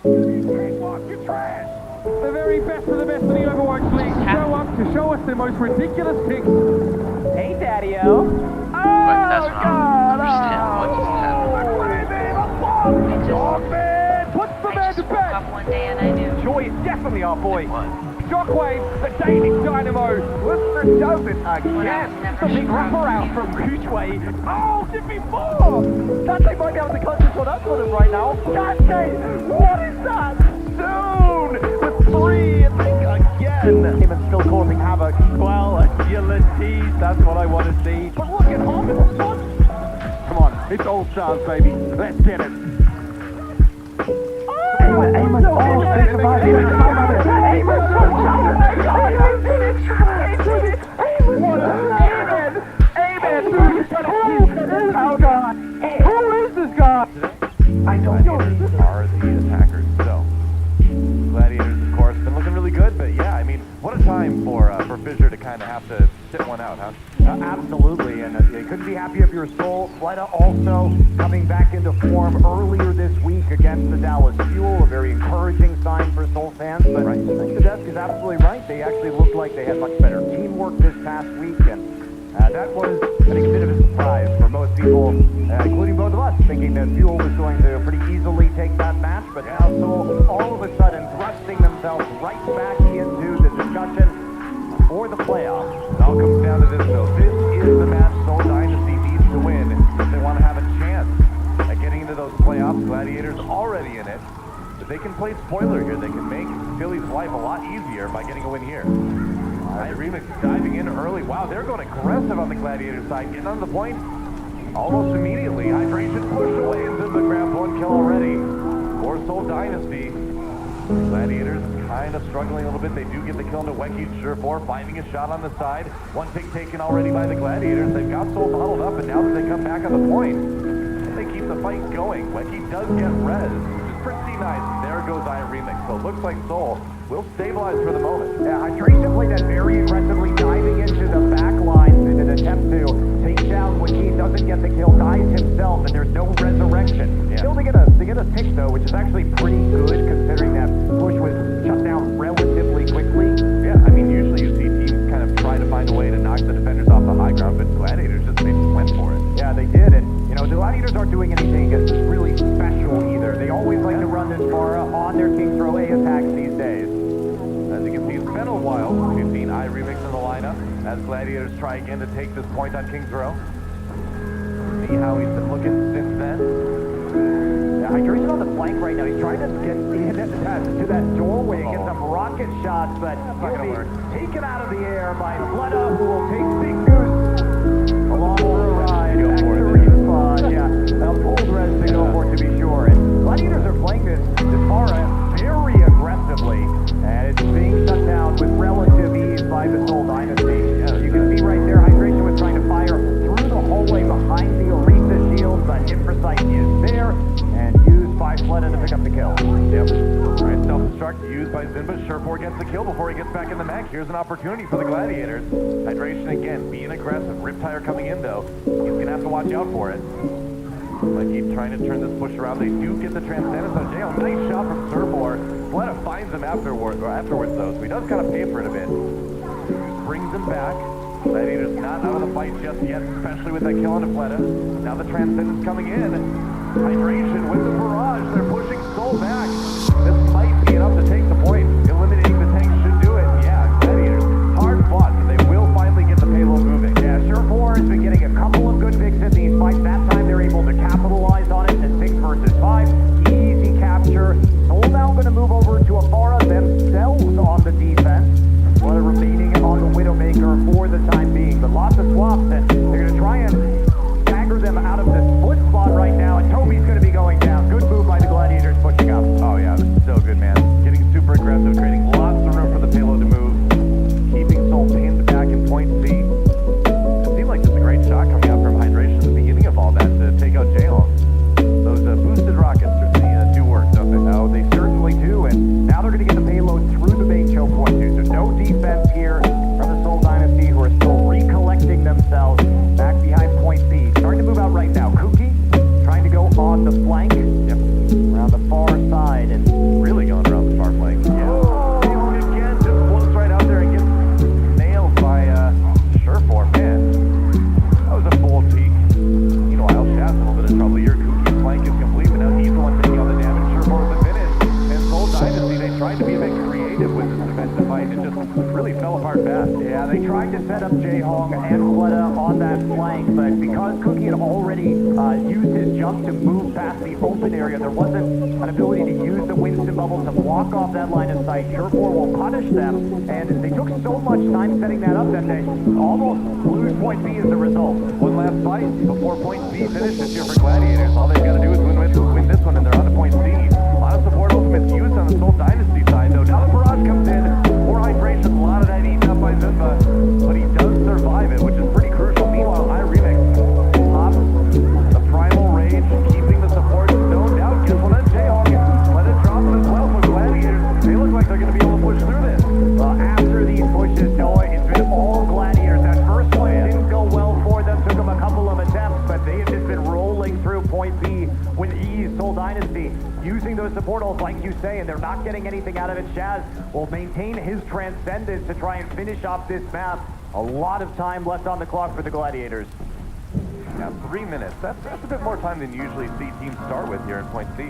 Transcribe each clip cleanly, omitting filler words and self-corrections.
You're trash. The very best of the best of the Overwatch League show up to show us the most ridiculous picks. Hey, Daddy-O. Oh, That's what I don't understand. What just happened? Puts the man to woke up bed. one day and I knew. Joy is definitely our boy. What? Shockwave, the Danish Dynamo. Worcester does it again. The big wraparound from Roucheway. Oh, give me more. Dante might be able to clutch this one up for him right now. Dante, what is that? Soon with 3, I think, again. Him and still causing havoc. Well, agility, that's what I want to see. But look at Harvard. Come on, it's All Stars, baby. Let's get it. Amos, oh, think about it. Amos, hold on. Who is this guy? I don't know. Are the attackers, so Gladiators, of course, been looking really good, but yeah, I mean, what a time for Fissure to kind of have to sit one out, huh? Absolutely, and you couldn't be happier if you're Seoul. Fleta also coming back into form earlier this week against the Dallas Fuel, a very encouraging sign for Seoul fans, but I think the desk is absolutely right. They actually looked like they had much better teamwork this past week, and that was, I think, a bit of a surprise for most people, including both of us, thinking that Fuel was going to pretty easily take that match, but now Seoul all of a sudden thrusting themselves right back into the discussion for the playoffs. It all comes down to this, though. This is the match Seoul Dynasty needs to win if they want to have a chance at getting into those playoffs. Gladiators already in it. If they can play spoiler here, they can make Philly's life a lot easier by getting a win here. Remix diving in early. Wow, they're going aggressive on the Gladiator side, getting on the point almost immediately. Hydration pushed away and Zimba grabs 1 kill already for Seoul Dynasty. Gladiators kind of struggling a little bit. They do get the kill into Weki Sure4, finding a shot on the side. 1 pick taken already by the Gladiators. They've got Seoul bottled up, and now that they come back on the point, they keep the fight going. Weki does get res, which is pretty nice. And there goes Iron Remix. So it looks like Seoul will stabilize for the moment. Yeah, Hydration played that very aggressively, diving into the back lines in an attempt to take down when he doesn't get the kill, dies himself, and there's no resurrection. Yeah. Still, they get a pick, though, which is actually pretty good, considering that push was shut down relatively quickly. Yeah, I mean, usually you see teams kind of try to find a way to knock the defenders off the high ground, but Gladiators just went for it. Yeah, they did, and, you know, the Gladiators aren't doing anything really special either. They always like to run this far on their King's Row A attacks these days. As you can see, it's been a while since we've seen iRemix in the lineup as Gladiators try again to take this point on King's Row. See how he's been looking since then. Yeah, Hydration on the flank right now. He's trying to get to that doorway and get some rocket shots, but he'll be taken out of the air by Fleta, who will take Big Goose along for a ride. Back to respawn. Yeah, a pulled res to go for it, to be sure. And Gladiators are playing this far very aggressively, and it's being shut down with relative ease by the Seoul Dynasty. You can see right there, Hydration was trying to fire through the hallway behind the Orisa shield, but Infrasight is there, and used by Fleta to pick up the kill. Yep. All right, self-destruct used by Zimba. Sure4 gets the kill before he gets back in the mech. Here's an opportunity for the Gladiators. Hydration again, being aggressive. Riptire coming in, though. He's going to have to watch out for it. But keep trying to turn this push around. They do get the Transcendence on Jail. Nice shot from Sure4. Fleta finds him afterwards, though, so he does kind of pay for it a bit. Brings him back. Gladiators not out of the fight just yet, especially with that kill on Fleta. Now the Transcendence coming in. Hydration with the barrage. They're pushing Seoul back. This might be enough to take the point. Eliminating the tank should do it. Yeah, Gladiators, hard fought, but they will finally get the payload moving. Yeah, Sure4 has been getting a couple of good picks in these fights. That time they're able to capitalize on it in 6 versus 5. Easy capture. Seoul now going to move over to Afara themselves on the defense. While they're remaining on the Widowmaker for the time being. But lots of swaps, and they're going to try and stagger them out of this split spot right now. And Toby's going to be going down. Good move by the Gladiators pushing up. Oh yeah, this is so good, man. Getting super aggressive, creating lots of room for the payload to move. Keeping Seoul pinned back in point C. It seemed like just a great shot coming out from Hydration at the beginning of all that. tried to set up Jaehong and Fleta on that flank, but because Cookie had already used his jump to move past the open area, there wasn't an ability to use the Winston bubble to block off that line of sight. Sure 4 will punish them, and they took so much time setting that up that they almost lose point B as the result. One last fight before point C finishes here for Gladiators. All they've got to do is win this one, and they're on to point C. A lot of support ultimates used on the Seoul Dynasty side, though. Now the barrage comes in. More hydration, a lot of that eaten up by Zimba, but he does survive it, which is pretty crucial. Meanwhile, High Remix pops the Primal Rage, keeping the support zoned out. Gets one on Jaehong. Let it drop him as well for Gladiators. They look like they're going to be able to push through this. After these pushes, Noah, it's been all Gladiators. That first one didn't go well for them. Took them a couple of attempts, but they have just been rolling through point B with ease. Seoul Dynasty using those support ults like you say, and they're not getting anything out of it. Shaz will maintain his transcendence to try and finish off this map. A lot of time left on the clock for the Gladiators. Now 3 minutes. That's a bit more time than you usually see teams start with here in point C.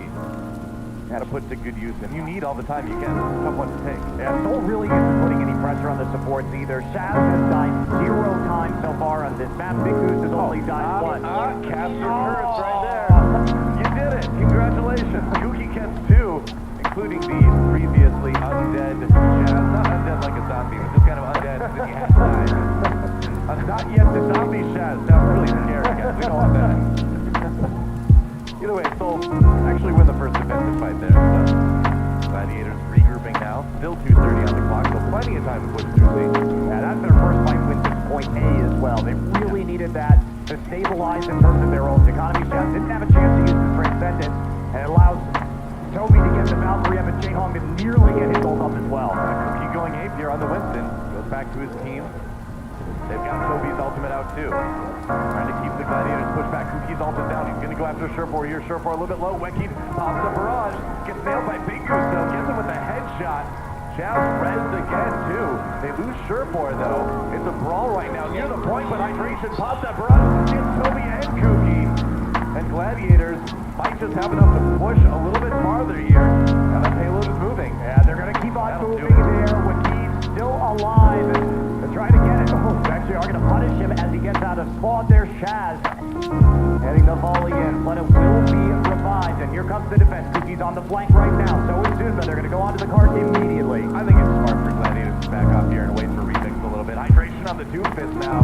Got to put to good use, and you need all the time you can. Tough one to take. Yeah, Seoul really isn't putting any pressure on the supports either. Shaz has died 0 times so far on this map. Big Goose has only died 1. Cast your curse right there. You did it. Congratulations. Kuki gets 2, including the previously undead Shaz. Not undead like a zombie, but just kind of undead and then he has died. Not yet the zombie Shaz. Sounds really scary, guys. We don't want that. Either way, Seoul actually win the first defensive fight there. So Gladiators regrouping now. Still 2:30 on the clock, so plenty of time to push through C. Yeah, that's their first fight win since point A as well. They really needed that to stabilize in terms of their own economy. Shaz didn't have a chance to use the Transcendence, and it allows Toby to get the Valkyrie up and Jaehong to nearly get his ult up as well. Cookie going ape here on the Winston. Goes back to his team. They've got Toby's ultimate out too. Trying to keep the Gladiators push back. Cookie's ult is down. He's going to go after Sure4 here. Sure4 a little bit low. Weki pops the barrage. Gets nailed by Big Goose though. Gets him with a headshot. Shaz rezzed again too. They lose Sure4 though. It's a brawl right now near the point, but Hydration pops that barrage. Gets Toby and Cookie. And Gladiators might just have enough to push a little bit farther here. Now that payload is moving. Yeah, they're going to keep on moving there with Keith still alive. They're trying to get it. Oh, they actually are going to punish him as he gets out of spawn there. Shaz heading the volley in. Fleta will be revived, and here comes the defense. Cookie's on the flank right now. So is Zuzba. They're going to go onto the cart immediately. I think it's smart for Gladiators to back off here and wait for Remix a little bit. Hydration on the Doomfist now.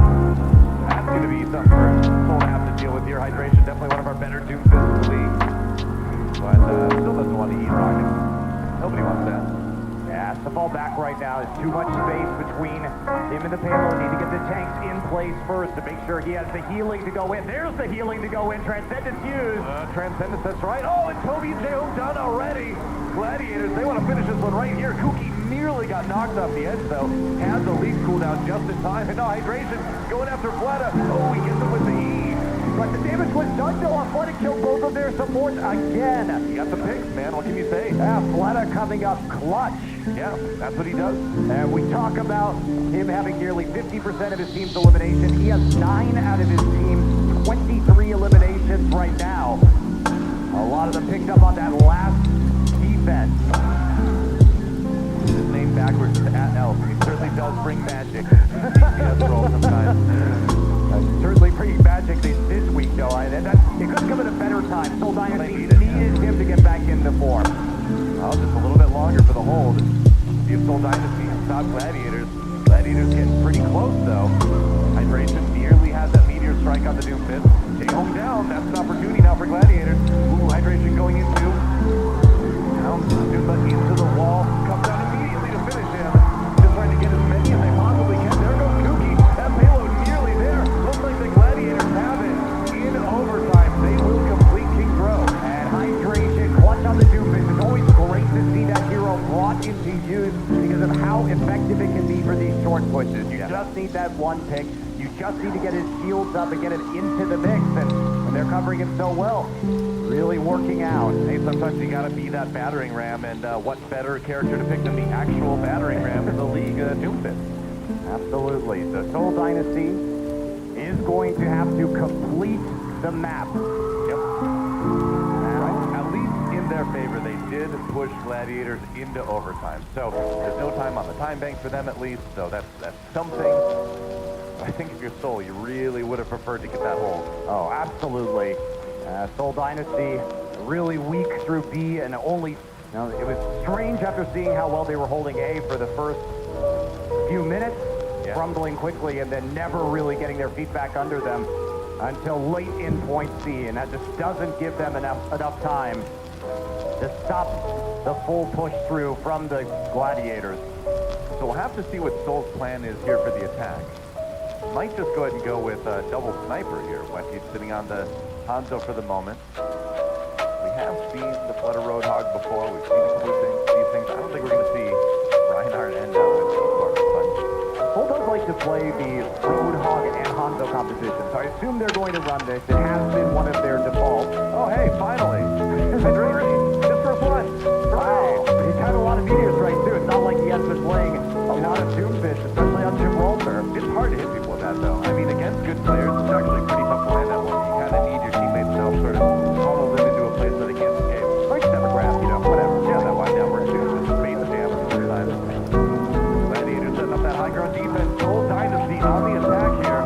That's going to be something for Seoul to have to deal with here. Hydration, definitely one of our better Doomfists in the league. But still doesn't want to eat rockets. Nobody wants that. Yeah, has to fall back right now. There's too much space between him and the payload. Need to get the tanks in place first to make sure he has the healing to go in. There's the healing to go in. Transcendence used. Transcendence, that's right. Oh, and Toby and Jaehong done already. Gladiators, they want to finish this one right here. Cookie nearly got knocked off the edge, though. Has the lead cooldown just in time. And no, Hydration going after Fleta. Oh, he gets him with the E. But the damage was done though. Fleta killed both of their supports again. You got the picks, man. What can you say? Yeah, Fleta coming up clutch. Yeah, that's what he does. And we talk about him having nearly 50% of his team's elimination. He has 9 out of his team's 23 eliminations right now. A lot of them picked up on that last defense. His name backwards is @Elf. He certainly does bring magic. DPS roll sometimes. Certainly bringing magic this week, though. And it could come at a better time. Seoul Dynasty needed him to get back into form. Well, just a little bit longer for the hold. See if Seoul Dynasty can stop Gladiators. Gladiators getting pretty close, though. Hydration nearly has that meteor strike on the Doomfist. Jaehong down. That's an opportunity now for Gladiators. Ooh, Hydration going into. Now, Doomba into the wall. Comes down immediately to finish him. Just trying to get as many as they possibly can. There goes Kookie. That payload nearly there. Looks like the Gladiators have it. In overtime, they will complete King Throw. And Hydration, clutch on the Doomfist. It's always great to see that hero brought into use because of how effective it can be for these short pushes. You just need that one pick. You just need to get his shields up and get it into the mix. And they're covering him so well. Really working out. Hey, sometimes you gotta be that battering ram, and what better character to pick than the actual battering ram in the league, Doomfist. Absolutely. So Seoul Dynasty is going to have to complete the map. Yep. At least in their favor, they did push Gladiators into overtime. So there's no time on the time bank for them at least, so that's something. I think if you're Seoul, you really would have preferred to get that hold. Oh, absolutely. Seoul Dynasty really weak through B, and only, it was strange after seeing how well they were holding A for the first few minutes, crumbling quickly, and then never really getting their feet back under them until late in point C, and that just doesn't give them enough time to stop the full push through from the Gladiators. So we'll have to see what Seoul's plan is here for the attack. Might just go ahead and go with a double sniper here. Weki's sitting on the Hanzo for the moment. We have seen the Flutter Roadhog before. We've seen it do these things. I don't think we're going to see Reinhardt end up with Seoul, but Seoul does like to play the Roadhog and Hanzo competition, so I assume they're going to run this. It has been one of their defaults. oh hey, finally! Just for fun. Wow, he's had a lot of meteor strikes too. It's not like he has been playing a lot of Doomfish, especially on Gibraltar. It's hard to hit people with that though. I mean, against good players, it's actually pretty tough to land that one. You kind of need your teammates to help sort of funnel them into a place where they can't escape. Like never grab, whatever. Yeah, that wide network too. Just made the jam sometimes. Gladiators setting up that high ground defense. Seoul Dynasty on the attack here.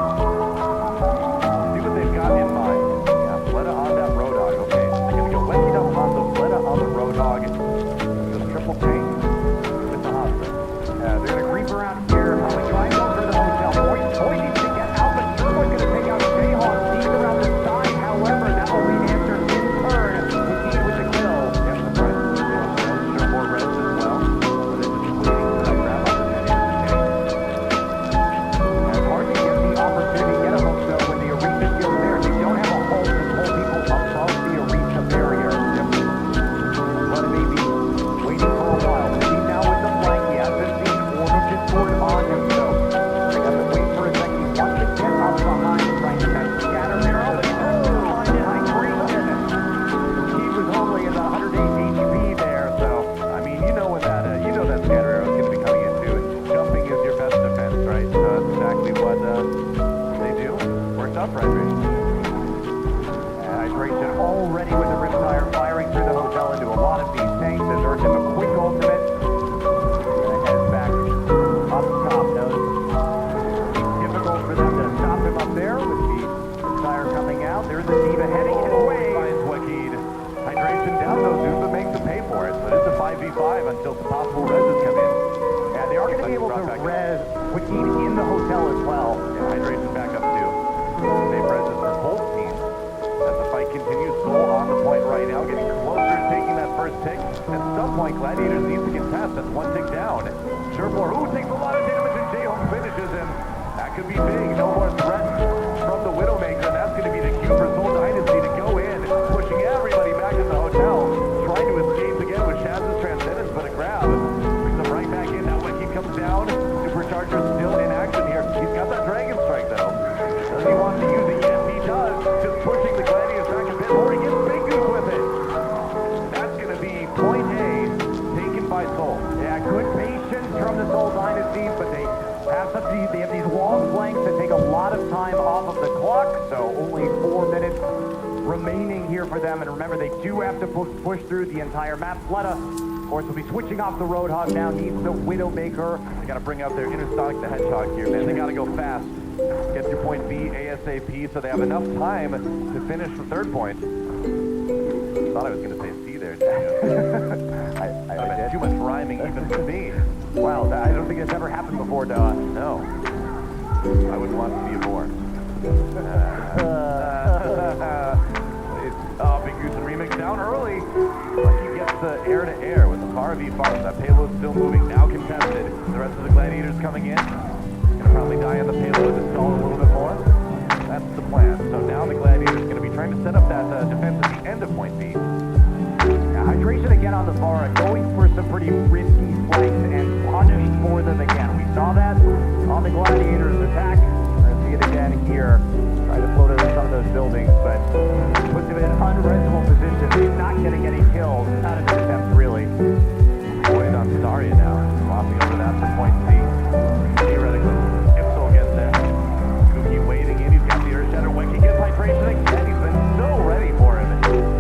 See what they've got in mind. Yeah, Fleta on that Roadhog. Okay, they're going to go Weki down Hanzo, Fleta on the Roadhog. The triple tank with the Hanzo. They're going to creep around here. Try and go for the hotel. Boy needs to get out, but Turbo's going to take out Jayhawk. Sneaking around the side, however, that will be answered in turn. Wiki with the kill. Yeah, surprise. Sure, more res as well. So they're just waiting for that grab opportunity. It's hard to get the opportunity to get a hook, though, when the arena skill's there. They don't have a hold to pull people above the arena barrier. But maybe waiting for a while. Wiki now with the flank. He has been seen forward on him, so they have to wait for a second. He wants to get up behind and trying to scatter there. Find it hydration. He was only at 108 HP there, so I mean, you know when that scatter arrow is going to be coming in too. And jumping is your best defense, right? So that's exactly what they do. Worked out for hydration. Hydration already with the Riptire firing through the hotel into a lot of these tanks. Has earned him a quick ultimate. Gonna head back up top. Now it's difficult for them to stop him up there with the Riptire coming out. There's a Diva heading his way. Finds Wakid. Hydration down though, Zumba makes him pay for it. But it's a 5v5 until the possible reses come in. Yeah, they are going to be able to res Wakid in the hotel as well. Yeah, Hydration back up too. Same reses for both teams. As the fight continues, Seoul on the point right now, getting closer to taking that first tick. At some point, Gladiators need to contest. That's one tick down. Shermore, takes a lot of damage, and Jayhawk finishes him. That could be big. No more threat from the Widowmaker, and that's going to be the cue for Seoul Dynasty to go in, pushing everybody back in the hotel, trying to escape again with Shaz's Transcendence, but a grab brings them right back in. Now Weki comes down. Supercharger still in action here. He's got that Dragon Strike, though. Does he want to use it? Yes, he does. Just pushing the Gladiators back a bit more. He gets Big Goose with it. That's going to be point A, taken by Seoul. Yeah, good patience from the Seoul Dynasty, but they have these long flanks that take a lot of time off of the clock, so only 4 minutes remaining here for them. And remember, they do have to push through the entire map. Fleta, of course, will be switching off the Roadhog now, needs the Widowmaker. They got to bring out their Intersonic the Hedgehog here, man. They got to go fast. Get to point B ASAP so they have enough time to finish the third point. Thought I was going to say C there. I bet too much rhyming even for me. Wow, I don't think it's ever happened before, though. No. I wouldn't want to be a board. Big Goose and Remix down early. Lucky gets the air-to-air with the far V-Far. That payload still moving, now contested. The rest of the Gladiators coming in. Gonna probably die on the payload to stall a little bit more. That's the plan. So now the Gladiators gonna be trying to set up that defense at the end of point B. Hydration again on the bar, going for some pretty risky flanks and punished for them again. We saw that on the Gladiators attack. We're going to see it again here. Try to float over some of those buildings, but puts him in an unresable position. He's not getting any kills out of his attempts, really. Poised on Staria now. Swapping over that for point C. Theoretically, if Seoul gets there. Kuki waiting in. He's got the Earth Shatter. Weki gets hydration again. He's been so ready for him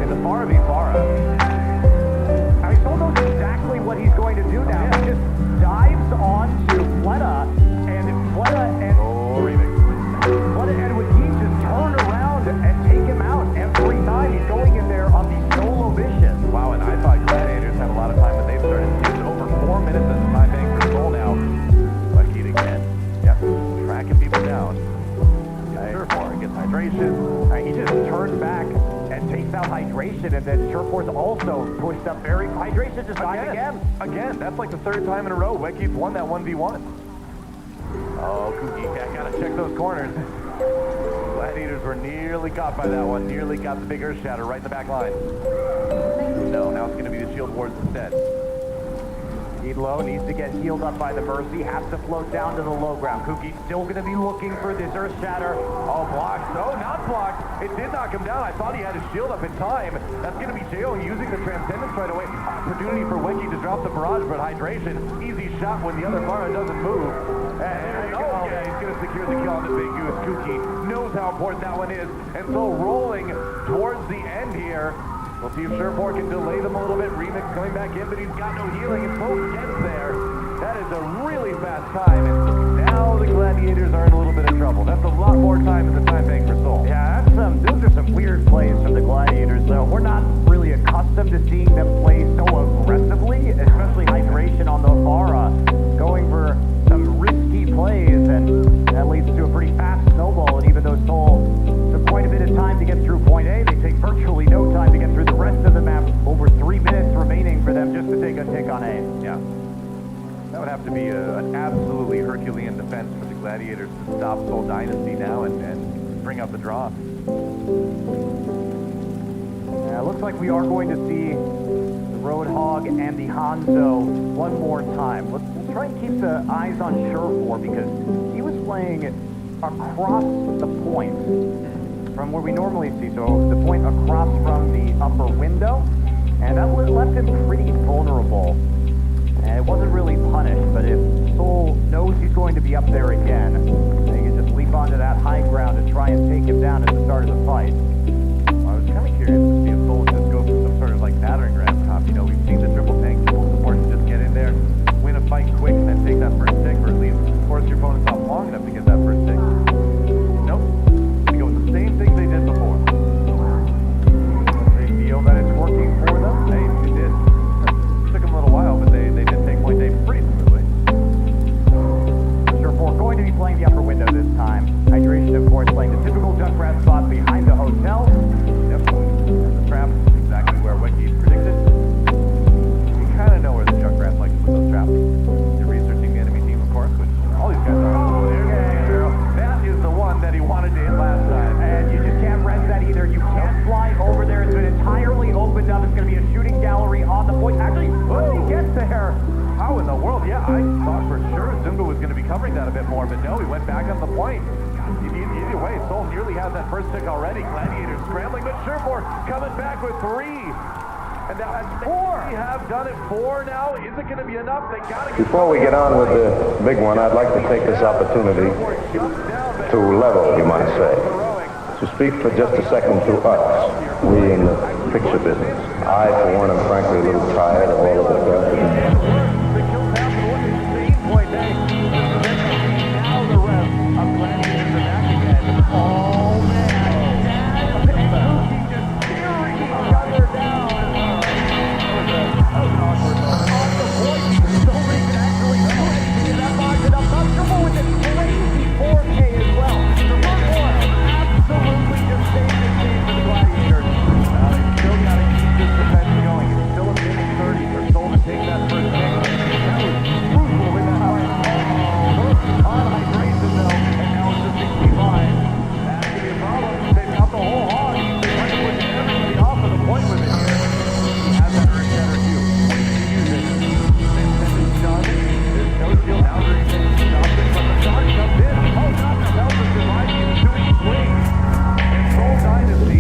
in the far V Fara. Again, that's like the third time in a row Weki's won that 1v1. Oh, Kookie, I gotta check those corners. Gladiators were nearly caught by that one, nearly got the big earth shatter right in the back line. No, now it's gonna be the shield wards instead. Low needs to get healed up by the Mercy, has to float down to the low ground. Kookie's still going to be looking for this Earth Shatter. Oh, blocked. No, not blocked. It did knock him down. I thought he had his shield up in time. That's going to be Jo using the Transcendence right away. Opportunity for Weki to drop the barrage, but hydration. Easy shot when the other Pharah doesn't move. And yeah, he's going to secure the kill on the Big Goose. Kookie knows how important that one is. And so rolling towards the end here. We'll see if Sherport can delay them a little bit. Remix coming back in, but he's got no healing. And so gets there. That is a really fast time. And now the Gladiators are in a little bit of trouble. That's a lot more time than the time bank for Seoul. Yeah, those are some weird plays from the Gladiators, though. We're not really accustomed to seeing them play so aggressively, especially hydration on the Pharah. Going for some risky plays, and that leads to a pretty fast snowball. And even though Seoul took quite a bit of time to get through point A, they take virtually no time to get through the rest of the map. Over 3 minutes remaining for them just to take a tick on A. Yeah. That would have to be an absolutely Herculean defense for the Gladiators to stop Seoul Dynasty now and bring up the draw. Yeah, it looks like we are going to see the Roadhog and the Hanzo one more time. We'll try and keep the eyes on Sherfor because he was playing across the point from where we normally see. So the point across from the upper window, and that left him pretty vulnerable. And it wasn't really punished, but if Seoul knows he's going to be up there again, they can just leap onto that high ground and try and take him down at the start of the fight. Well, I was kind of curious to see if Seoul would just go for some sort of like battering ram top. You know, we've seen the triple tank full support to just get in there, win a fight quick, and then take that first tick, or at least force your opponents off long enough to get that first tick. Nope. They go with the same thing they did before. They feel that it's working for them. They did. It took them a little while, but they did take point A pretty smoothly. Sherfor going to be playing the upper window this time. Hydration, of course, playing the typical Junkrat spot behind the hotel. Yep. The trap is exactly where Weki predicted. You kind of know where the Junkrat like to put those traps. You're researching the enemy team, of course, which all these guys are. Oh, there. That is the one that he wanted to hit last time. And you just can't res that either. You can't fly over there. It's been entirely opened up. It's going to be a shooting gallery on the point. Actually, when he gets there, how in the world? Yeah, I thought for sure Zunga was going to be covering that a bit more, but no, he went back on the point. Either way, Seoul nearly has that first tick already. Gladiators scrambling, but Sherfor coming back with 3. And now at 4. We have done it 4 now. Is it going to be enough? They got to get... Before we get on with the big one, I'd like to take this opportunity to level, you might say, to speak for just a second to us, we in the picture business. I, for one, am frankly a little tired of all of the stuff.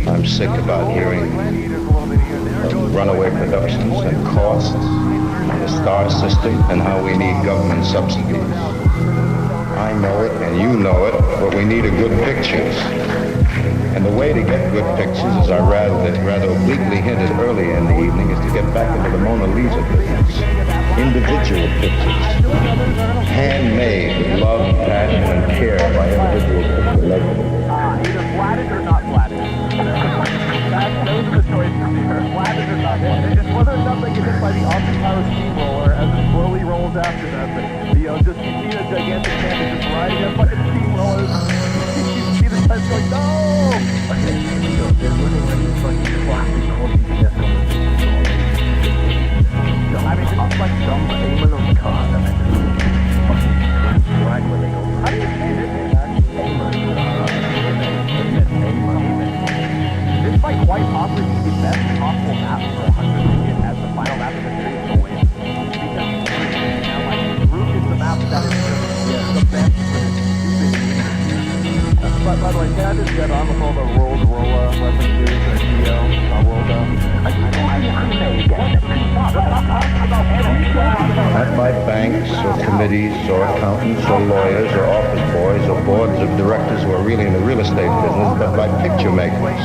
I'm sick about hearing of runaway productions and costs and the star system and how we need government subsidies. I know it and you know it, but we need a good pictures. And the way to get good pictures, as I rather obliquely hinted earlier in the evening, is to get back into the Mona Lisa business. Individual pictures. Handmade with love, passion, and care by individual picture makers. Either flatted or not flatted. Those are the choices here. Flatted or not flatted. Just whether or not they get hit by the Austin Power steamroller as it slowly rolls after them. Just you see a gigantic cannon just riding a fucking steamroller. You see the guys going, no! Okay, here we go. They're winning this fucking classic quality death on the steamroller. So, I mean, I'd like dump Amon on the car and then just fucking drag when they go. How do you say this name, actually? This might quite possibly be the best possible map for 100 to get as the final map of the series to win. Because now, like, Rook is the map that is the best for this stupid. But by the way, can I just get on with all the World Rolla references or Geo, World Not by banks or committees or accountants or lawyers or office boys or boards of directors who are really in the real estate business, but by picture makers.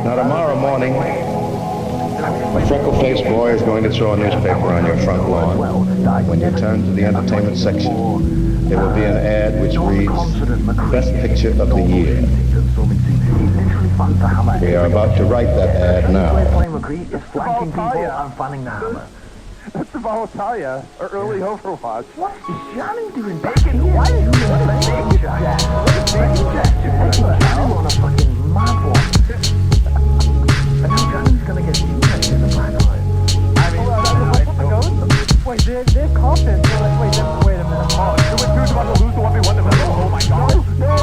Now tomorrow morning, a freckle-faced boy is going to throw a newspaper on your front lawn. When you turn to the entertainment section, there will be an ad which reads, Best Picture of the Year. We are about to write that ad now. Playing McCree is flanking people and fanning the hammer. That's the Volatalia, or early Overwatch. What is Johnny doing back here? Why is he doing Bacon Jack? I'm on a fucking mad one. And now Johnny's gonna get next in the black line. Wait, they're confident. Wait a minute. Oh, so we're about to lose the 1v1 to Vancouver. Oh my god. No.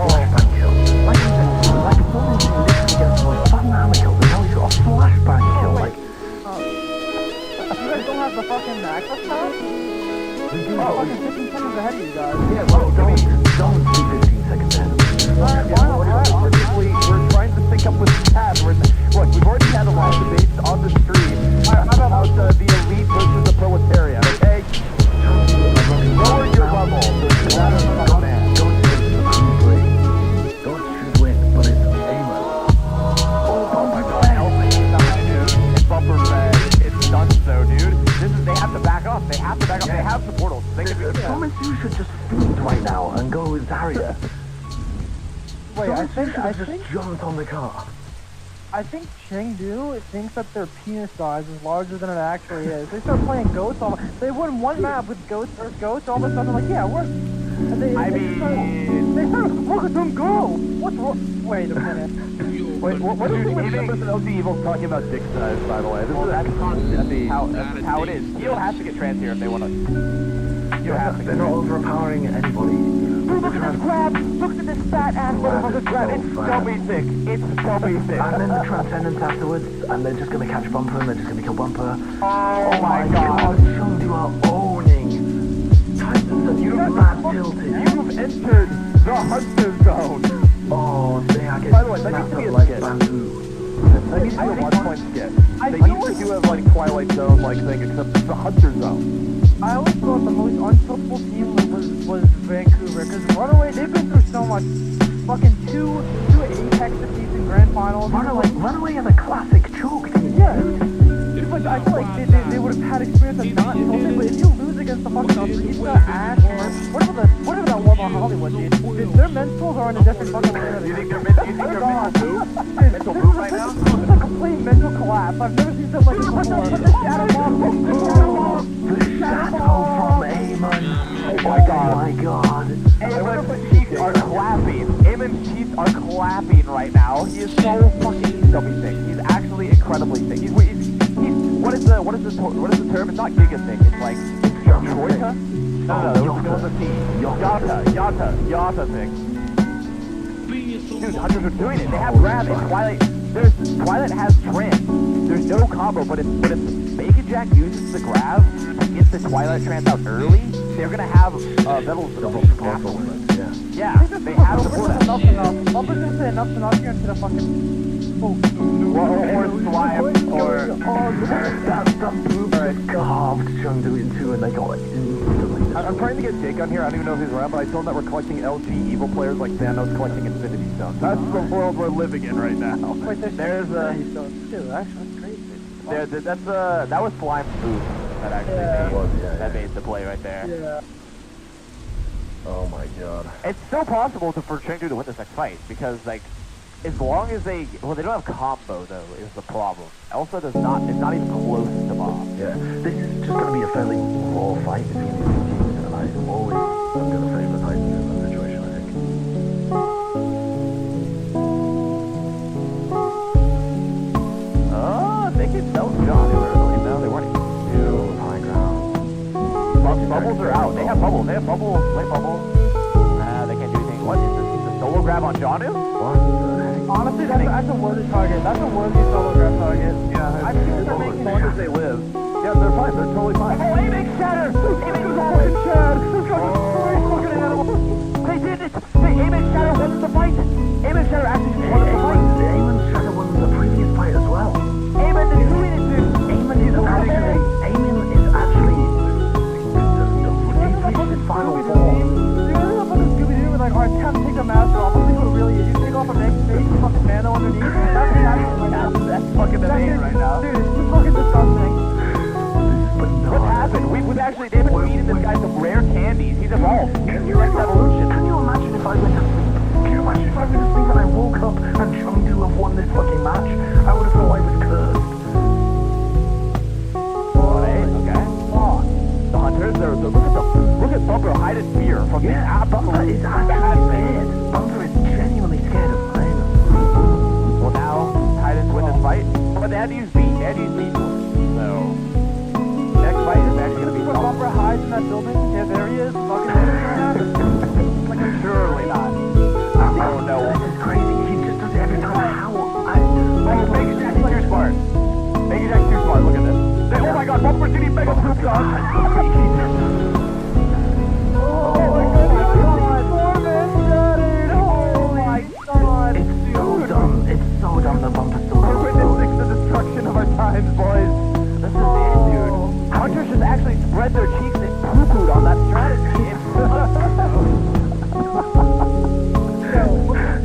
Flashbang kill. Like I said, like if someone's literally gets one fan hammer kill, then now he's got a flashbang kill. Like, You guys don't have the fucking access now? we do Oh, fucking 15 seconds ahead of you guys. yeah, well, don't be 15 seconds ahead. We're trying to sync up with Chad. Look, we've already had a lot of debates on the stream. How about the elite versus the proletariat, okay? Lower your level. God should win, but it's Amon. Oh my god, it's bumper fed. It's done so, dude. They have to back up. They have to back up. They have the portals. They can do Thomas, you should just feed right now and go with Zarya. Wait, I think jumped on the car. I think Chengdu thinks that their penis size is larger than it actually is. They start playing ghosts. They won one map with ghosts versus ghosts. All of a sudden, like, yeah, we're. And they start look at them go. What's wrong? Wait a minute. Wait, what is the members of LG Evil talking about dick size, by the way? That's how it is. Heel has to get trans here if they want to. Heel has to They're get not trans. overpowering anybody. Look at this grab. Look at this fat ass motherfucker's grab. It's Dummy thick. It's dummy thick. And then the Transcendence afterwards, and they're just gonna catch Bumper, and they're just gonna kill Bumper. Oh my god. Chengdu are owning Titans, and you're mad tilted. You've entered the Hunter Zone. Oh, they are getting By the way, that snapped used to be up a like skit. bamboo. That used to be a 1 point skit. They used to do a like Twilight Zone like thing, except it's the Hunter Zone. I always thought the most untouchable team was Vancouver, because Runaway, they've been through so much. Fucking two Apex defeats in grand finals. Runaway is a classic choke team. Yeah. But I feel like they would have had experience of not tilted, but if you lose against the fucking Arisa, Ash, or whatever that was on Hollywood, dude, their mentals are in a different fucking level. You think they're mental move right now? This is a complete mental collapse. I've never seen something like this before. The Shadow Bomb! The shadow from Amon. Oh my god. Oh my god. Amon's cheeks are clapping. Amon's cheeks are clapping right now. He is so fucking dummy thick. He's actually incredibly thick. He's what is the term? It's not giga thick. It's like Troika? No, it was a T. Yata thick. Dude, Hunters are doing it. They have grab and Twilight has trans. There's no combo, but if Bacon Jack uses the grab and gets the Twilight trans out early, they're gonna have Vettel's double support afterwards. Yeah, they have support afterwards. Bumpers didn't say enough to not get into the fucking... Or slime, or... That move carved Chengdu in two, and they got it instantly. I'm trying to get Jake on here. I don't even know if he's around, but I told him that we're collecting LG evil players like Thanos collecting Infinity Stones. That's the world we're living in right now. Wait, there's Infinity Stones too. Actually, that's crazy. That was Slime's booth that actually made the play right there. Yeah. Oh my god. It's so possible for Chengdu to win this next fight because, like, as long as they don't have combo though is the problem. Elsa is not even close to Bob. Yeah, this is just going to be a fairly raw fight between these two teams, and I'm going to favour the Titans in that situation, I think. Oh, they can tell John early. No, they weren't. bubbles are out. They have bubbles. They have bubbles. Late bubbles. They can't do anything. What is this? The solo grab on Shottyflo? What the heck? Honestly, that's a worthy target. That's a worthy solo grab target. Yeah, I feel they're making as long as they live. Yeah, they're fine. They're totally fine. Oh, Ameng shatter! Ameng fucking Chad. This guy's a crazy fucking animal. They did it! Ameng shatter won the fight! Ameng shatter actually won the fight! Amon Shadow won the previous fight as well. Ameng is doing it, dude! Amon is actually he's his final form. Dude, this is a fucking Scooby-Doo with like, alright, time to take the mask off. Let's see what it really is. You take off a Meg's face, fucking Mano underneath. That's fucking the name right now. Dude, it's fucking disgusting. What happened? They've been feeding this guy some rare candies. He's evolved. Can you Next evolution. imagine if I went to sleep? Can you imagine if I went to sleep and I woke up and Chengdu have won this fucking match? I would have thought I was cursed. Okay. Oh, the hunters, look at Bumper hide his fear from this Bumper is actually scared. Bumper is genuinely scared of Amon. Well, now Titans win this fight, but they had to use beat. So next fight is actually going to be When Bumper hides in that building, yeah, there he is. Fucking like, surely not. Oh no. This is crazy. He just does it every time. How? Mega Jack's too smart. Mega Jack's too smart. Look at this. Oh my God, Bumper's getting mega pooped on. It's so dumb that Bumper's still We're witnessing the destruction of our times, boys. This is it, dude. Hunters just actually spread their cheeks and poo-pooed on that strategy.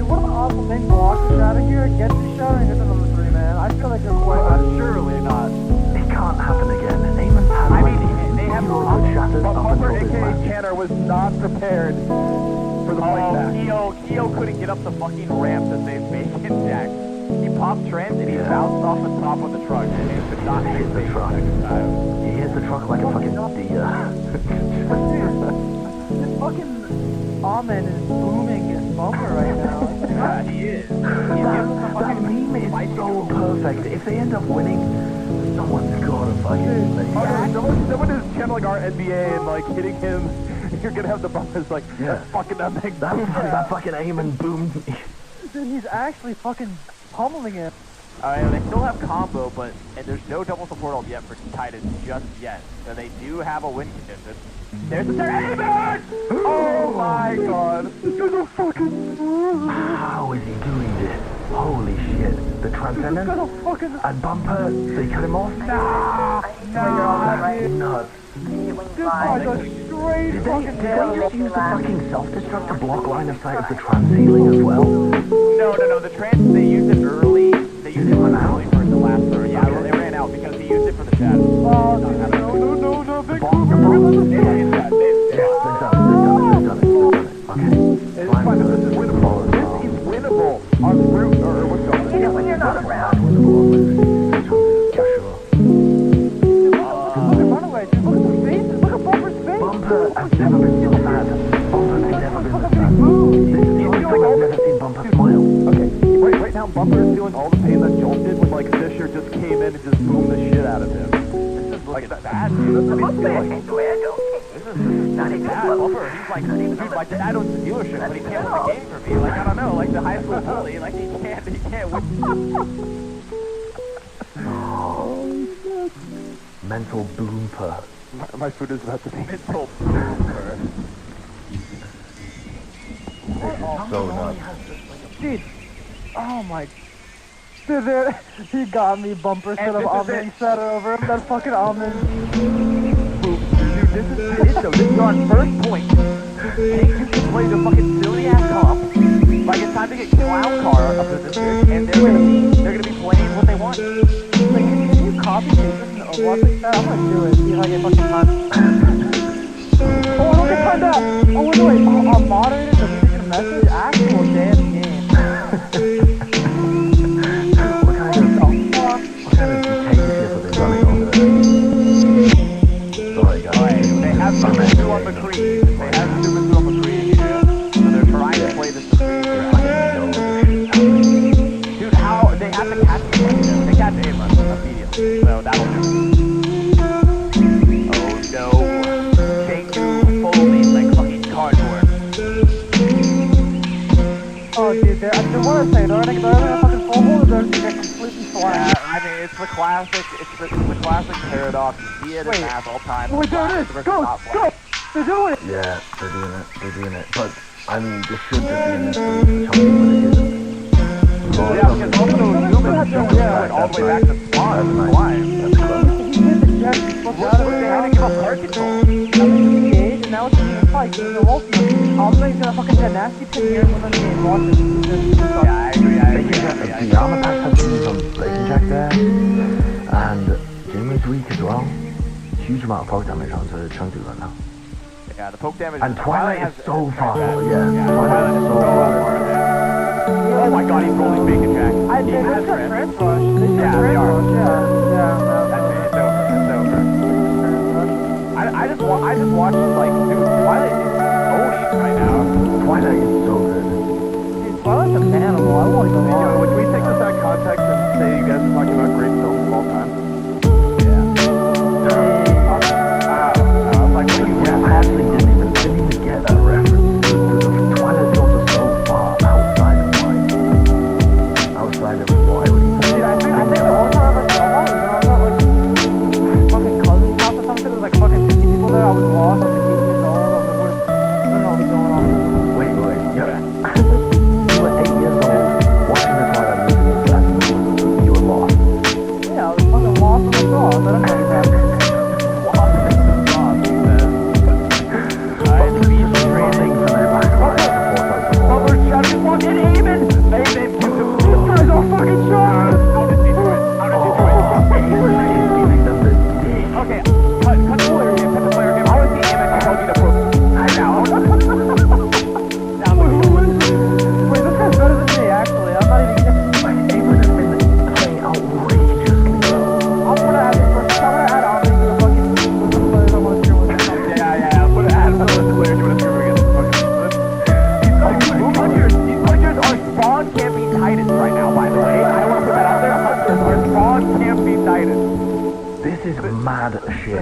what an awesome thing. Blocks the shadow here, gets the shadow, and gets another 3, man. I feel like they're quite Surely not. It can't happen again. Amon's had They have shatters but up Bumper, until this aka match. Tanner, was not prepared for the fight back. Keo couldn't get up the fucking ramp to save Bacon Jack. He popped Trent and he bounced off the top of the truck and he could not hit the truck. He hits the truck like a fucking deer. This fucking Ameng is booming his Bumper right now. Yeah, he is. That meme is so perfect. If they end up winning, someone's gotta fucking Someone is channeling our NBA and like hitting him. You're gonna have the Bumpers like, Yeah. fucking Ameng. that fucking Amon boomed me. Dude, he's actually fucking pummeling him. Alright, they still have combo, and there's no double support ult yet for Titans just yet. So they do have a win condition. There's the Ameng! Oh my God! This is a fucking... How is he doing this? Holy shit. The Transcendence and Bumper, they cut him off? That's nuts. This guy's a straight Did fucking they just use the fucking self-destruct to block line of sight of the trans ceiling as well? No, the trans, they used it early. They used it early for the last third. Yeah, well, they ran out because he used it for the shadow. Oh, no, The bomb, they've done it. Okay. It's fine, this is winnable. This is winnable. On route, or what's going on? Even when you're not around. run away, dude. Look at the faces. Look at Bumper's face. Bumper has never been so sad. Bumper has never been so sad. This is the only time I've never seen Bumper smile. Okay, right now Bumper is feeling all the pain that Jolt did when like Fisher just came in and just boomed the shit out of him. This is like bad, dude. That's what he's feeling. This is bad. Bumper, he's like the dad owns the dealership, but he can't win the game for me. Like I don't know, like the high school bully, like he can't win. Mental boomper. My food is about to be Mental. So nuts. Dude. Oh my. Dude, there, he got me. Bumper set of Ameng set over him. That fucking Ameng. Dude, this is it though. This is on first point. Hey, you can play the fucking silly ass comp. Like it's time to get clown car up to this bitch, and they're gonna be playing what they want. Like, can you copy this in Overwatch like that? I'm gonna do it. See if I get fucking time. Oh, I don't get timed out. Oh, wait. Our moderator doesn't get a message. Actual damn game. What kind of dictatorship are they running over there? Sorry guys. Alright, they have Supersue on McCree. They have Supersue on McCree here. So they're trying to play this McCree. Dude, how they have to catch him. They catch him immediately. So that'll do. Oh no. the classic. It's the classic paradox. You see it in math all time. Wait, there it is. Go. They're doing it. Yeah, they're doing it. But, I mean, this should just be an instance of chunky, but it isn't. Yeah, because also humans jump all the way back to spawn. That's why. That's close. He hit the jet, he flipped out of it, they had to give up air control. Now they engaged, and now it's a fight. The ultimate. Almeng's gonna fucking get nasty pin here within the game. Watch it. Yeah, I agree. The armor packs have seen some blazing jack there, and Jimmy's weak as well. Huge amount of poke damage onto Chengdu right now. Yeah, the poke damage. And Twilight is so far forward, Twilight is so far forward. Oh my god, he's rolling bacon jack. They just got trans rush. Yeah, they are. Yeah. That's over. I just watched, like, dude, Twilight is owning right now. Twilight is so good. Dude, Twilight's an animal. I won't even lie. Would we take this out of context and say you guys are talking about great films of all time? I was like, what are you I actually didn't even get that reference. Twilight is also so far outside of mine. Outside of why would he say? Dude, I think the whole time I was like, fucking cousin's house or something. There was like fucking 50 people there. I was lost. I was like 8 years old. I was like, what the hell is going on? Wait, yeah. You were 8 years old watching the Twilight movie and you were lost. Yeah, I was fucking lost in the sauce. I don't know what happened.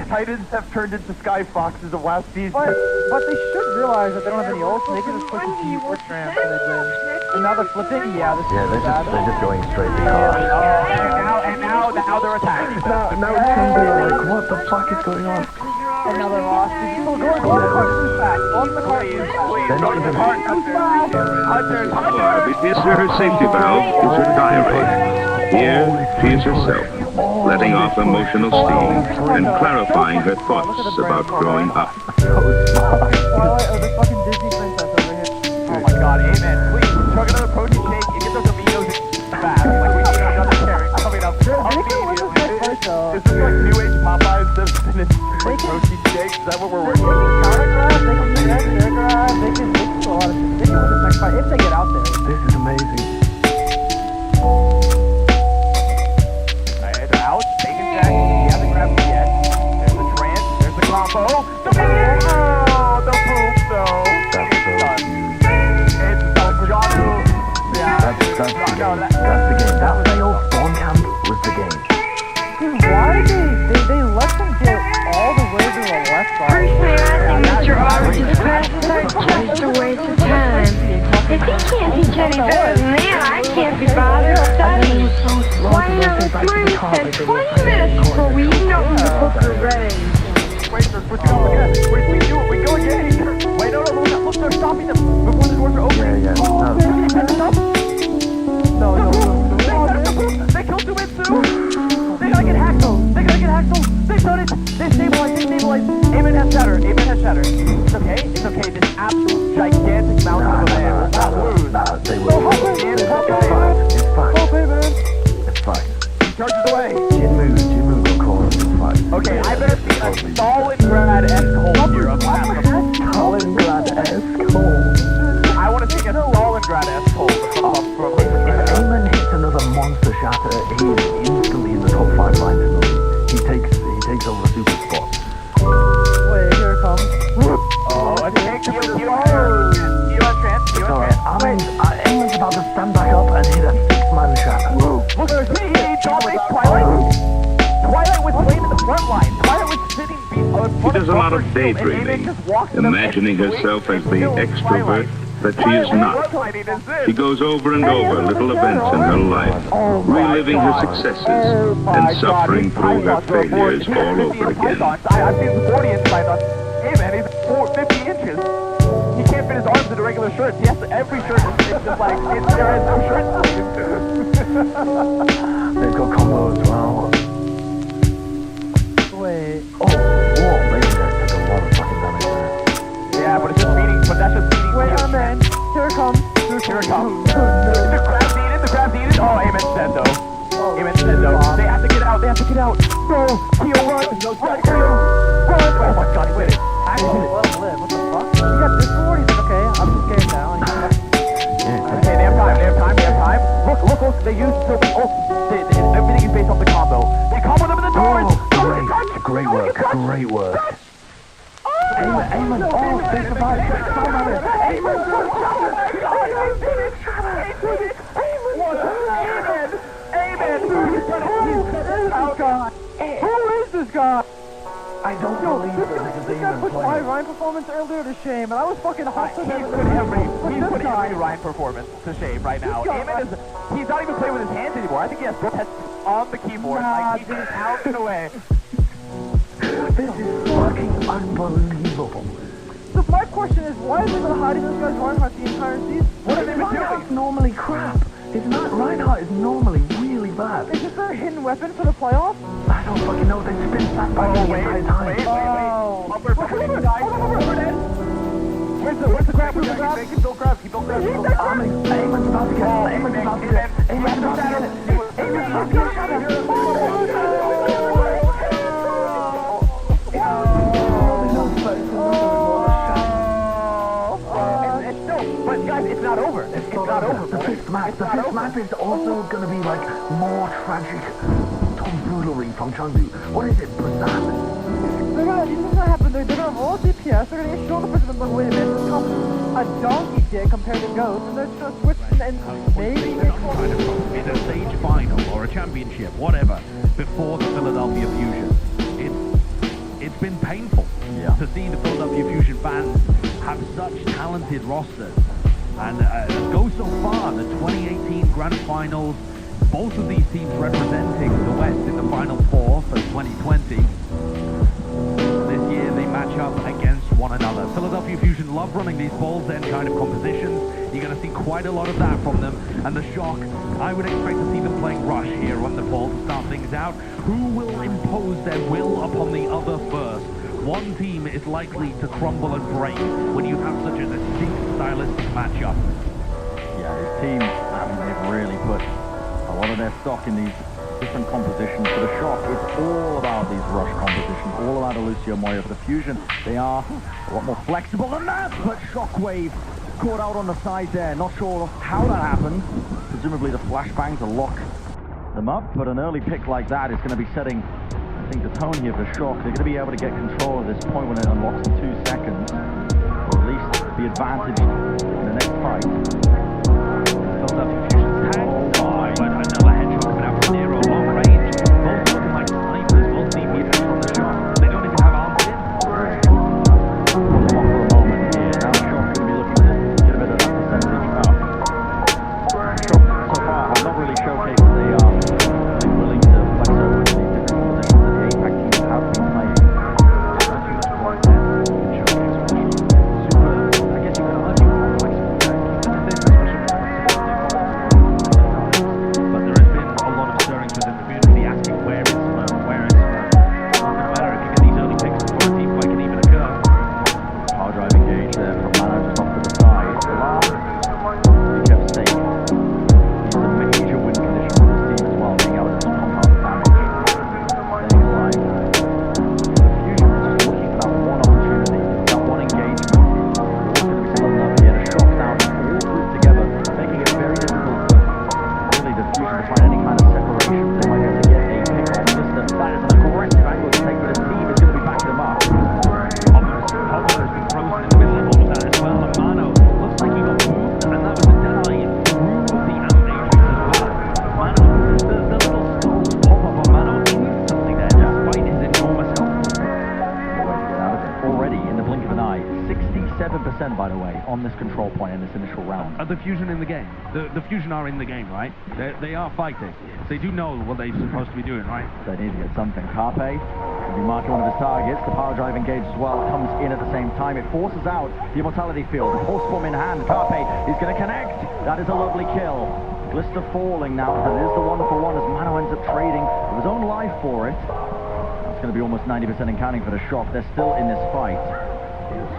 Titans have turned into Sky Foxes of last season. But they should realize that they don't have any ults, and they can just push the T4 tramp and they win. And now they're flipping, they're just going straight to car. And now they're attacking. Now it's Chengdu, like, what the fuck is going on? And now they're lost. Go to the cart, move back. Go to the cart, move back. They're not even... Is her safety valve is her diary. Here, she is herself, letting off emotional steam and clarifying her thoughts about growing up. Twilight or the fucking Disney princess over here. Oh my god, amen. Please, chug another protein shake and get those aminos fast. Like, we need another carrot coming up. Is this like New Age Popeyes that spinach like protein shakes? Is that what we're working with? Countergraph, they can do that, airgraph, they can do a lot of shit. They can win this next fight if they get out there. This is amazing. That's the game. That was the old spawn camp was the game. Dude, why did they let them get all the way to the left side? Personally, I think that your arms is just a waste of time. If he can't teach any better than that, I can't be bothered studying. Why not let mine said 20 minutes before we even open the book already? Wait, they're switching up again. Wait, we do it. We go again. Wait, no, look, they're stopping them before the doors are open. No. They killed two men too. They gotta get hacked though. They done it. They stabilized. Amen has shattered. It's okay. This absolute gigantic mountain of a man will not lose. Nah, they will. It's fine. He charges away. Jinmu will call us to fight. Okay, I better see a Stalingrad-esque hold here of Stalingrad-esque hold. I want to see a Stalingrad-esque hold from If Ameng hits another monster shatter, he is instantly in the top 5 lines in the league. He takes over super spot. Wait, here it comes. Oh, I think you have trance. It's alright. Ameng's about to stand back up and hit a 6-man shatter. Look, he dominates Twilight. Twilight was playing in the front line. Twilight was sitting in front She does a lot of daydreaming, imagining herself as the extrovert that she is not. She goes over and over little events in her life, reliving her successes and suffering through her failures all over again. I've seen 40-inch pythons. Hey man, he's 50 inches. He can't fit his arms into regular shirts. He has to, every shirt is just like, there is no shirt sleeves. They've got combo as well. Wait. Oh, whoa, baby, that took a lot of fucking damage there. Yeah, but it's just feeding, but that's just feeding. Wait, Ameng. Here it comes. Here it comes. The crab's eaten. Oh, Amen's dead though. Amen's dead though. They have to get out. Go. Keo, run. Run. Oh my god, he win it. Actually, Let him live. What the fuck? He got Discord. He's like, okay, I'm just scared now. And he's like, okay, they have time. Look. They use everything is based off the combo. They combo them in the doors. Great work. Amen. Oh, they survived. who is this guy? I don't believe it. This guy put my Ryan performance earlier to shame, and I was fucking hot. He's put every Ryan performance to shame right now. He's not even playing with his hands anymore. I think he has both heads on the keyboard. Like he's out and away. This is fucking unbelievable. So my question is, why have they been hiding this guy's Reinhardt the entire season? What have they been doing? Normally crap. Reinhardt is normally really bad. Is this their hidden weapon for the playoffs? I don't fucking know. They spin back by the entire time. Wait. Upper died. Where's the grab? Keep those grabs. Amen's about to get it. But guys, it's not over. It's not over. The fifth map is also going to be like more tragic tomfoolery from Chengdu. What is it, Busan? They're gonna happen. They're gonna roll DPS. They're gonna get shown the person and like, wait a minute, this comes a donkey dick compared to Ghost, and they're just gonna switch and maybe in a stage final or a championship, whatever, before the Philadelphia Fusion. It's been painful to see the Philadelphia Fusion fans have such talented rosters and go so far. The 2018 Grand Finals, both of these teams representing the West in the Final Four for 2020. This year they match up against one another. Philadelphia Fusion love running these balls end kind of compositions. You're going to see quite a lot of that from them. And the Shock, I would expect to see them playing Rush here on the fall to start things out. Who will impose their will upon the other first? One team is likely to crumble and break when you have such a distinct stylistic matchup. Yeah, his team, they've really put a lot of their stock in these different compositions. For the Shock, it's all about these rush compositions, all about Lucio Moya. For the Fusion, they are a lot more flexible than that, but Shockwave caught out on the side there. Not sure how that happened. Presumably the flashbang to lock them up, but an early pick like that is going to be setting, I think, the tone here for Shock. They're going to be able to get control of this point when it unlocks in 2 seconds, or at least be advantaged in the next fight. Philadelphia Fusion's tagged, but another headshot coming out from Nero, long range. Both looking like snipers, both DPS from the Shock. They don't even have arms in. For a moment here, now Shock going to be looking to get a bit of that percentage up. Shock so far have not really showcased that they are willing to flex over to these different positions that the APAC teams have been playing. an eye. 67%, by the way, on this control point in this initial round. Are the Fusion in the game? The Fusion are in the game, right? They are fighting. They do know what they're supposed to be doing, right? They need to get something. Carpe will be marking one of his targets. The power drive engaged as well. Comes in at the same time. It forces out the immortality field. The force bomb in hand. Carpe is going to connect. That is a lovely kill. Glister falling now. That is the 1-for-1 as Mano ends up trading with his own life for it. That's going to be almost 90% in counting for the shock. They're still in this fight.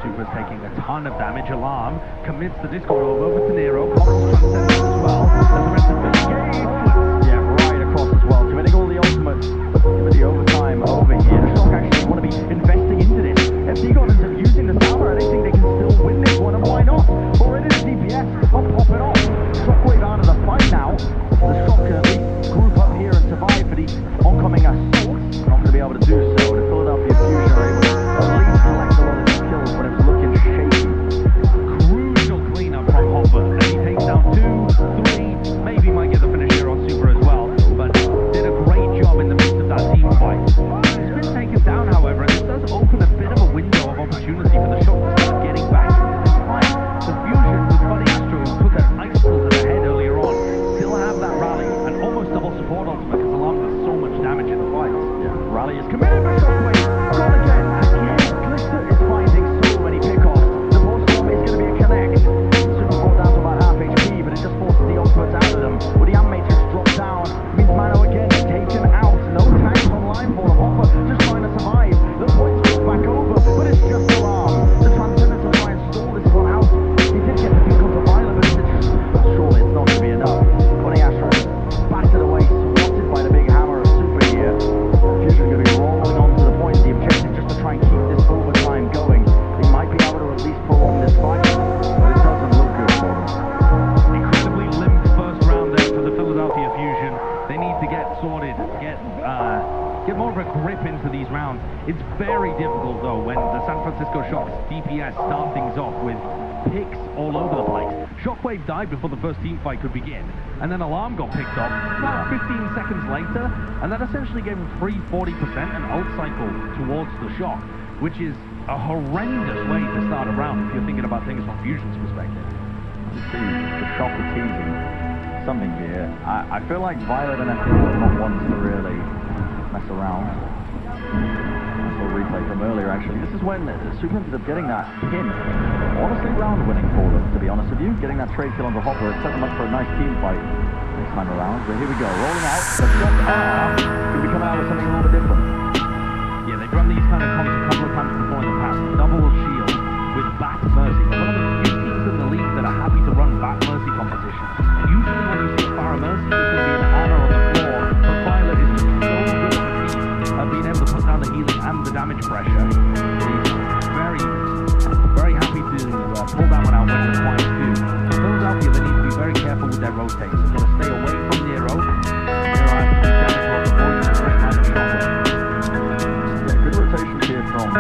Super's taking a ton of damage. Alarm commits the Discord over to Nero. Cox transcends as well. And the rest of the game. Yeah, right across as well. Committing all the ultimates. Give it the overtime over here. The shock actually want to be investing into this. FC got into using the Salva. They think they can still win this one, and why not? Already the DPS are popping off. Shockwave out of the fight now. The shock can at least group up here and survive for the oncoming assault. Not going to be able to do so. The Philadelphia Fusion are able to at least collect a lot of these kills when it was looking shaky. Crucial cleanup from Hopper. And he takes down 2, 3, maybe might get the finish here on Super as well. But did a great job in the midst of that team fight. He's been taken down, however, and this does open a bit of a window of opportunity for the shock to start getting back into this fight. The Fusion with Buddy Astro, who took an icicle to the head earlier on, still have that rally and almost double support ultimate because Alarm does so much damage in the fight. Yeah, rally is committed by Shockwave. Gone again. Glister is finding so many pickoffs. The force bomb is going to be a connect. Super brought down to about half HP, but it just forces the ultimates out of them. With the Matrix dropped down, means Mano again taken out. No tanks online for the Hopper, just trying to survive. The points go back over, but it's just Alarm. The Transcendent to try and stall this one out. He did get the pick up the Violet, but it's just, surely it's not going to be enough. Bunny Astro battered away, swatted by the big hammer of Super here. Fusion going to be rolling on to the point. The objective just to try and keep this overtime going. They might be able to at least prolong this fight, but it doesn't look good for them. Incredibly limp first round there for the Philadelphia Fusion. They need to get sorted, get more of a grip into these rounds. It's very difficult though when the San Francisco Shock's DPS start things off with picks all over the place. Shockwave died before the first team fight could begin, and then Alarm got picked up about 15 seconds later, and that essentially gave him free 40% and outcycle towards the Shock, which is a horrendous way to start a round if you're thinking about things from Fusion's perspective. The Shock are teasing something here. I feel like Violet and FD are not ones to really mess around. That's a replay from earlier actually. This is when Super ended up getting that pin. Honestly round winning for them, to be honest with you. Getting that trade kill on the Hopper, it set them up for a nice team fight next time around. But here we go, rolling out. The Shock could be coming out with something a little bit different. Yeah, they've run these kind of comps a couple of times before in the past. Double shield with Bat Mercy. They're one of the few teams in the league that are happy to run Bat Mercy composition. Usually when you see a Farah Mercy, there's going to be an Ana on the floor, but Violet is just so good at the team of being able to put down the healing and the damage pressure. He's very, very happy to pull that one out when required too. For Philadelphia, they need to be very careful with their rotates. They've got to stay away from Nero. Nero has damage on the poison and straight line of Shockwave. Yeah, good rotations here from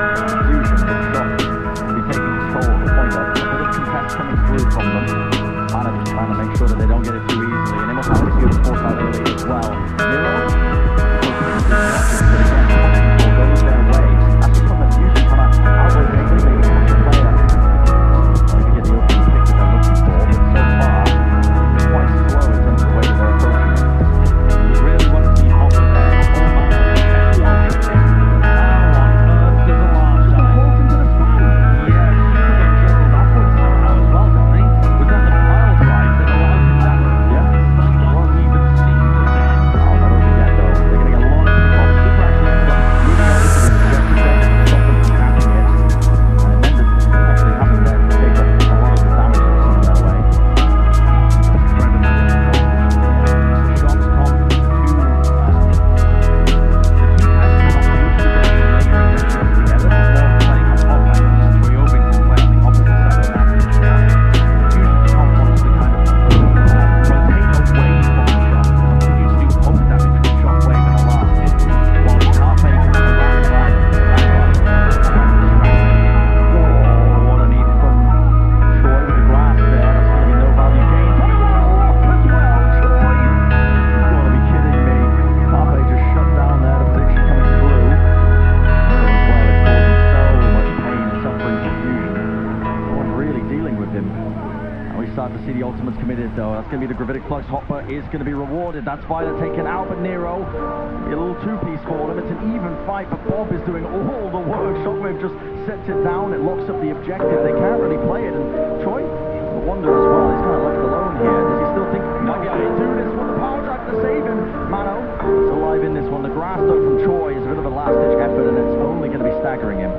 starting to see the ultimates committed, though. That's going to be the Gravitic Flux. Hopper is going to be rewarded. That's Spider taken out, but Nero, a little two-piece for him. It's an even fight, but Bob is doing all the work. Shockwave just sets it down. It locks up the objective. They can't really play it, and Troy, I wonder as well, he's kind of left alone here. Does he still think he might be able to do this one? The power drive to save him. Mano is alive in this one. The grass though from Troy is a bit of a last-ditch effort, and it's only going to be staggering him.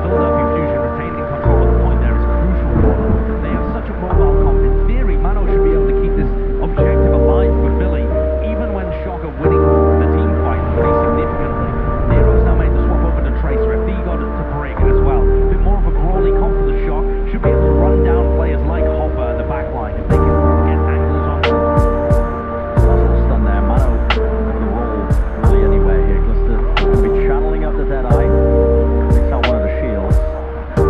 Philadelphia Fusion retaining control of the point there is crucial for them. They have such a mobile comp. In theory, Mano should be able to keep this objective alive for Philly, even when Shock are winning the team fight pretty significantly. Nero's now made the swap over to Tracer. If he got it to Brig as well, a bit more of a brawly comp for the Shock. Should be able to run down players like Hopper at the back line if they can get angles on them. Nice little stun there. Mano going to roll really anywhere here. Glister going to be channeling up the Deadeye. Takes out one of the shields. A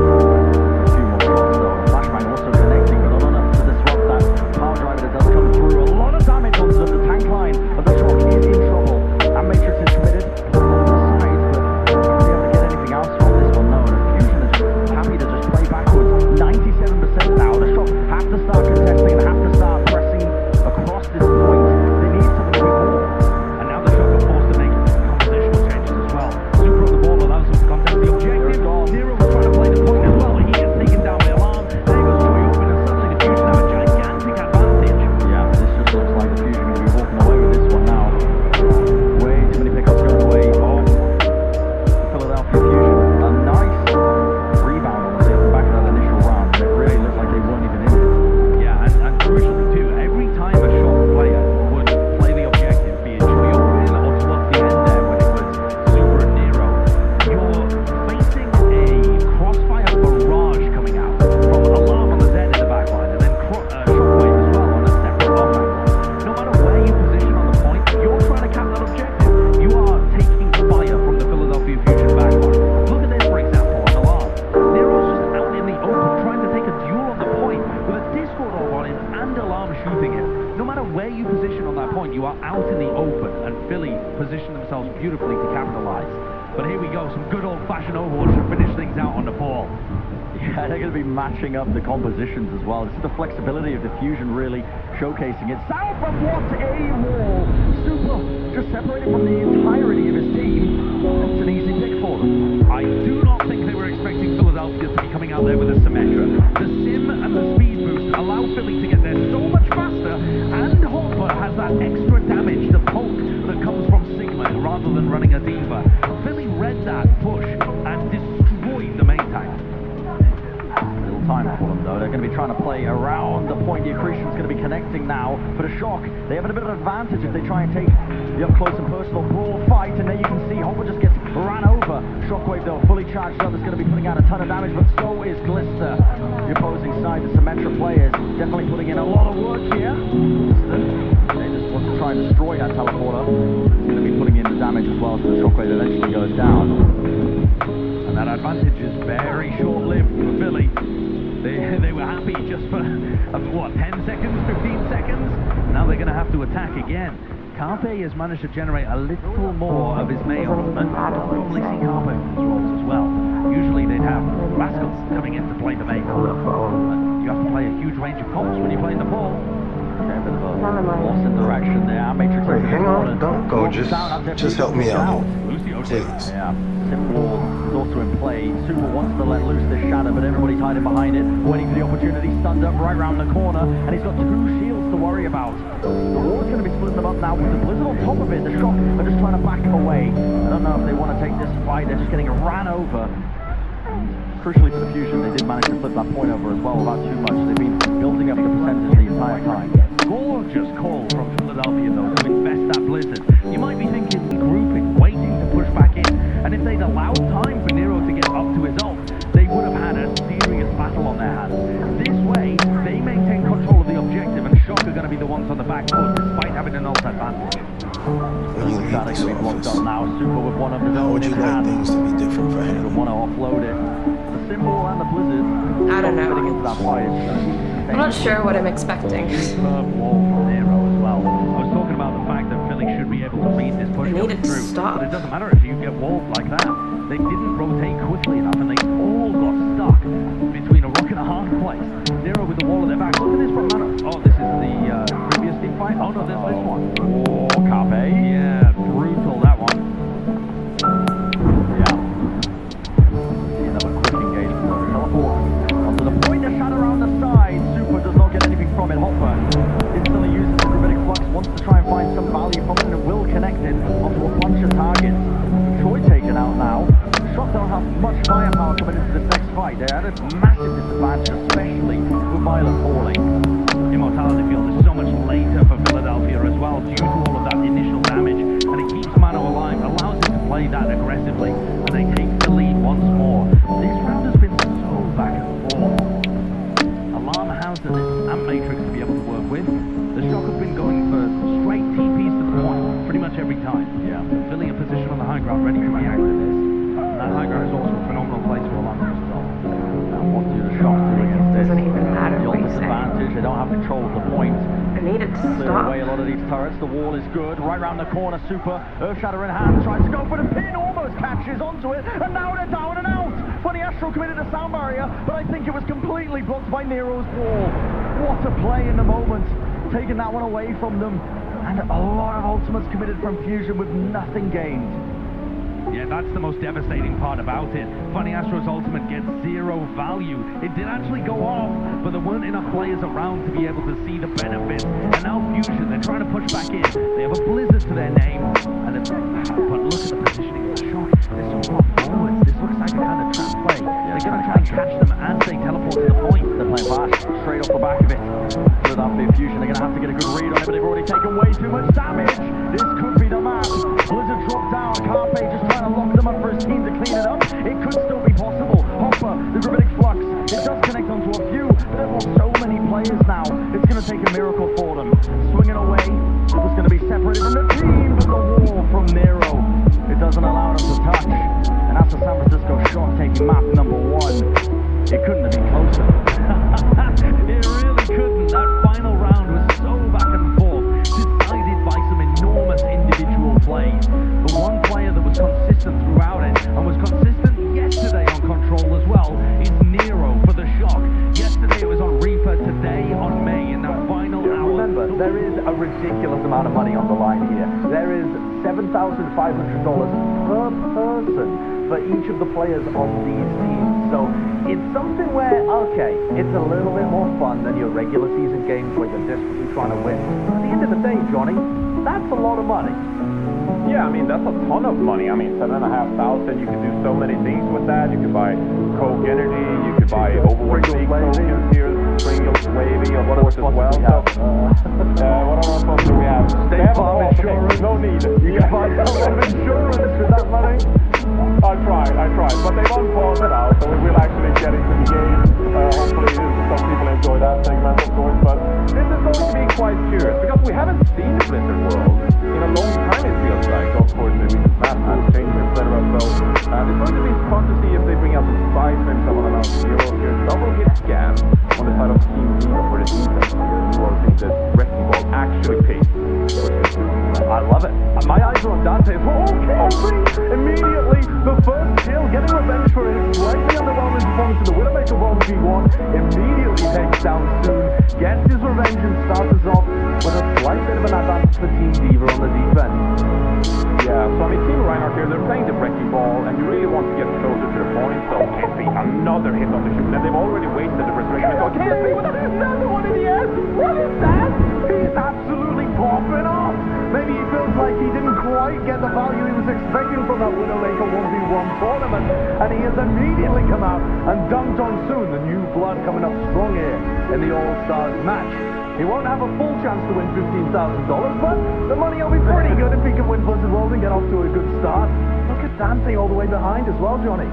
few more shots though. The flashbang also connecting, but not enough to disrupt that power driver that does come through. A lot of damage onto them. The tank line of the Shock is in trouble. And Matrix is committed on the sides, but will be able to get anything else from this one? No, the Fusion is happy to just play backwards. 97% now. The Shock have to start contesting and have to start pressing across this point. They need something to do more. And now the Shock are forced to make compositional changes as well. Super on the ball allows them to contest the objective. Zero was trying to play the point as well, and he gets taken down by Alarm. There goes Joy open, and suddenly the Fusion have a gigantic advantage. Yeah, this just looks like the Fusion going to be walking away with this one now. Way too many pickups going away. Oh, Philadelphia Fusion. A nice rebound on the back of that initial round. It really looked like they weren't even in it. Yeah, and crucially too, every time a Shock player would play the objective, be it Joy open or towards the end there when it was Super and Nero, you're facing a crossfire barrage coming out from Alarm on the Z in the back line, and then Shockwave as well on a separate off angle. No matter where you position on the point, you're trying to cap that objective. You are taking fire from the Philadelphia Fusion back line. Look at this, for example, on Alarm. Nero's just out in the open trying to take a duel on the point with a Discord orb on him and Alarm shooting it. No matter where you position on that point, you are out in the open, and Philly position themselves beautifully to capitalize. But here we go, some good old-fashioned Overwatch to finish things out on the ball. Yeah, they're going to be matching up the compositions as well. This is the flexibility of the Fusion really showcasing it. South from what a wall! Super just separated from the entirety of his team. It's an easy pick for them. I do not think they were expecting Philadelphia to be coming out there with a Symmetra. The Sim and the speed boost allow Philly to get there so much faster, and Hopper has that extra damage, the poke that comes from Sigma rather than running a Diva. Philly read that push and destroyed the main tank. Little time for them though. They're going to be trying to play around the point. The accretion's going to be connecting now. For the Shock, they have a bit of an advantage if they try and take the up close and personal brawl fight, and there you can see Hopper just gets ran over. Shockwave though, fully charged up, is going to be putting out a ton of damage, but so is Glister. The opposing side, the Symmetra players, definitely putting in a lot of work here. They just want to try and destroy that teleporter. He's going to be putting in the damage as well, so the Shockwave eventually goes down. And that advantage is very short-lived for Philly. They were happy just for, 10 seconds, 15 seconds? Now they're going to have to attack again. Carpe has managed to generate a little more of his May ultimate. I don't normally see Carpe in these roles as well. Usually they'd have Rascals coming in to play the May. And you have to play a huge range of comps when you're playing the ball. Yeah, a bit of a lost in direction there. Matrix. Wait, hang on, don't go. Just help me out, please. Yeah, Simple is also in play. Super wants to let loose this shadow, but everybody's hiding behind it, waiting for the opportunity. Stunned up right around the corner, and he's got two shields to worry about. The war's going to be splitting them up now with the Blizzard on top of it. The Shock are just trying to back him away. I don't know if they want to take this fight. They're just getting ran over. Crucially for the Fusion, they did manage to flip that point over as well without too much. They've been building up the percentage the entire time. Gorgeous call from Philadelphia though to invest that Blizzard. You might be thinking grouping, waiting to push back in, and if they'd allowed time for Nero to get up to his ult, they would have had a serious battle on their hands. This way, they maintain control of the objective, and Shock are going to be the ones on the back foot despite having an ult advantage. When you leave this office, now, Super with one of his how would you like things to be different for him? Would want to offload it. The Symbol and the Blizzard. I don't know. Into that fight. I'm not sure what I'm expecting. Wall from Nero as well. I was talking about the fact that Philly should be able to read this push going through, but it doesn't matter if you get walled like that. They didn't rotate quickly enough, and they all got stuck between a rock and a hard place. Nero with They're at a massive disadvantage, especially with Violet falling. Immortality Field is so much later for Philadelphia as well, due to all of that initial damage, and it keeps Mano alive, allows him to play that aggressively, and they take the lead once more. This round has been so back and forth. Alarm houses and Matrix to be able to work with. The Shock have been going for straight TPs to the point pretty much every time. Yeah. Philly in position on the high ground, ready to react to this. And that high ground is also a phenomenal place for Alarm as well. What do the Shock do against this? Doesn't even matter The what you ultimate say. advantage, they don't have control of the point. I need it to Clear stop. away a lot of these turrets. The wall is good. Right round the corner, Super. Earthshatter in hand. Tries to go for the pin. Almost catches onto it. And now they're down and out. Funny Astro committed a sound barrier, but I think it was completely blocked by Nero's wall. What a play in the moment. Taking that one away from them. And a lot of ultimates committed from Fusion with nothing gained. Yeah, that's the most devastating part about it. Funny Astro's ultimate gets 0 value. It did actually go off, but there weren't enough players around to be able to see the benefit. And now Fusion, they're trying to push back in. They have a Blizzard to their name. But look at the positioning of the Shock. They're so far forwards. This looks like a kind of trap play. They're going to try and catch them as they teleport to the point. They're playing fast, straight off the back of it. Philadelphia Fusion, they're going to have to get a good read on it, but they've already taken way too much damage. This could be the map. Blizzard dropped down. Carpe just trying to lock them up for his team to clean it up. It could still be possible. Hopper, the gravitic flux. It does connect onto a few, but they've lost so many players now. It's going to take a miracle for them. Swinging away. It was going to be separated from the team, but the wall from Nero. It doesn't allow them to touch. And after San Francisco Shock taking map number 1, it couldn't have been closer. It really couldn't. That final round was so back and forth, decided by some enormous individual plays. The one player that was consistent throughout it, and was consistent yesterday on control as well, is Nero for the Shock. Yesterday it was on Reaper, today on May in that final hour. Remember, there is a ridiculous amount of money on the line here. There is $7,500 per person for each of the players on these teams. So it's something where, okay, it's a little bit more fun than your regular season games where you're desperately trying to win. But at the end of the day, Johnny, that's a lot of money. Yeah, I mean, that's a ton of money. I mean, 7,500, you could do so many things with that. You could buy Coke Energy, you could buy Overwatch League tokens here, Pringles Wavy, of course, as well. So, what other stuff do we have? State Farm insurance. No need. You can buy some insurance with that money. I tried, but they won't pause it out, so we will actually get into the game. Hopefully some people enjoy that segment, of course, but this is going to be quite curious, because we haven't seen the Blizzard world in a long time, it feels like. Of course, the recent map has changed, etc. So, it's going to be fun to see if they bring out some spice, maybe someone announced heroes here. Double hit scan on the side of Team Diva for the defense here. You all think that Wrecking Ball actually pays. I love it. My eyes are on Dante. Okay, immediately the first kill, getting revenge for his slightly underwhelming performance in the Widowmaker World G1. Immediately takes down Soon, gets his revenge and starts us off with a slight bit of an advantage for Team Diva on the defense. Yeah, so I mean, Team Reinhardt here, they're playing the Wrecking Ball, and you really want to get closer to the point, so KSP, another hit on the shoot, and they've already wasted the resurrection. So KSP with another one in the end! What is that? He's absolutely popping off! Maybe he feels like he didn't quite get the value he was expecting from that Widowmaker 1v1 tournament, and he has immediately come out and dunked on Soon, the new blood coming up strong here in the All-Stars match. He won't have a full chance to win $15,000, but the money will be pretty good if he can win Blizzard World and get off to a good start. Look at Dante all the way behind as well, Johnny.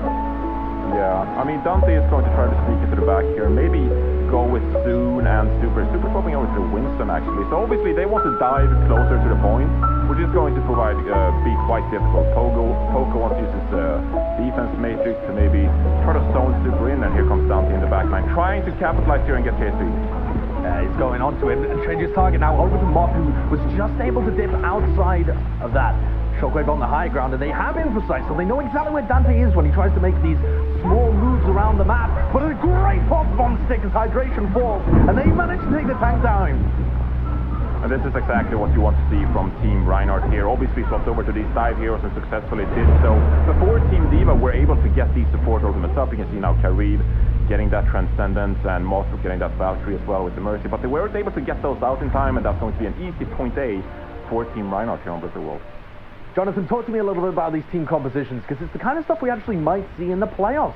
Yeah, I mean, Dante is going to try to sneak into the back here, maybe go with Soon and Super swapping over to Winston, actually. So obviously they want to dive closer to the point, which is going to be quite difficult. Poco wants to use his defense matrix to maybe try to zone Super in, and here comes Dante in the back line, trying to capitalize here and get KSP. He's going on to him and changes target now over to Mob, who was just able to dip outside of that. Shockwave on the high ground, and they have Infosight, so they know exactly where Dante is when he tries to make these small moves around the map. But a great pop bomb stick as hydration falls, and they manage to take the tank down. And this is exactly what you want to see from Team Reinhardt here. Obviously swapped over to these side heroes and successfully did so. Before Team Diva were able to get these support ultimates up, you can see now Karib getting that Transcendence and Moss getting that Valkyrie as well with the Mercy. But they weren't able to get those out in time, and that's going to be an easy point A for Team Reinhardt here on Blizzard World. Jonathan, talk to me a little bit about these team compositions, because it's the kind of stuff we actually might see in the playoffs.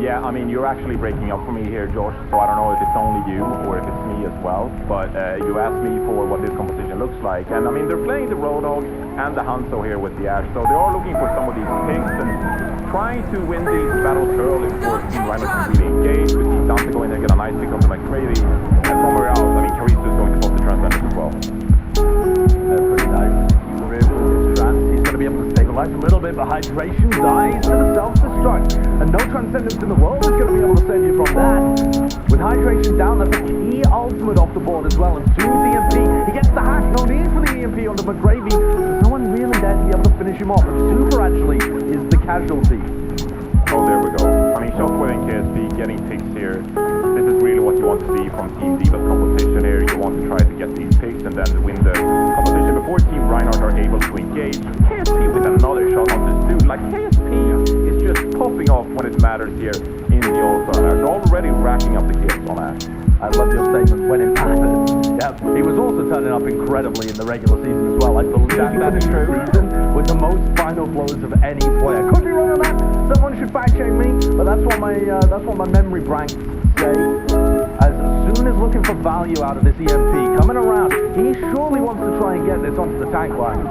Yeah, I mean, you're actually breaking up for me here, Josh, so I don't know if it's only you or if it's me as well, but you asked me for what this composition looks like, and I mean, they're playing the Roadhog and the Hanzo here with the Ash, so they are looking for some of these picks and trying to win these battles early before Team Rhino can really engage. We see Dante go in there, get a nice pick on the McCravey, and from where else, I mean, Caristo is going to pop the Transcendence as well. They're pretty nice. He's going to be able to stabilize a little bit, but hydration dies to the self-destruct. And no Transcendence in the world is going to be able to save you from that. With hydration down, that's a key ultimate off the board as well. And soon EMP, he gets the hack. No need for the EMP onto McGravy. There's no one really there to be able to finish him off. And Super actually is the casualty. Oh, there we go. I mean, Shockwave and KSP getting picks here. This is really what you want to see from Team Diva's composition here. You want to try to get these picks and then win the competition before Team Reinhardt are able to engage. KSP with another shot on this dude. Like, KSP is just popping off when it matters here in the All-Star Ash. Already racking up the kills on Ash. I love your statement, when it matters. Yeah, he was also turning up incredibly in the regular season as well. I believe that is true. Season with the most final blows of any player. Could be wrong on that. Someone should fact check me, but that's what my memory banks say. As soon as looking for value out of this EMP coming around, he surely wants to try and get this onto the tank line.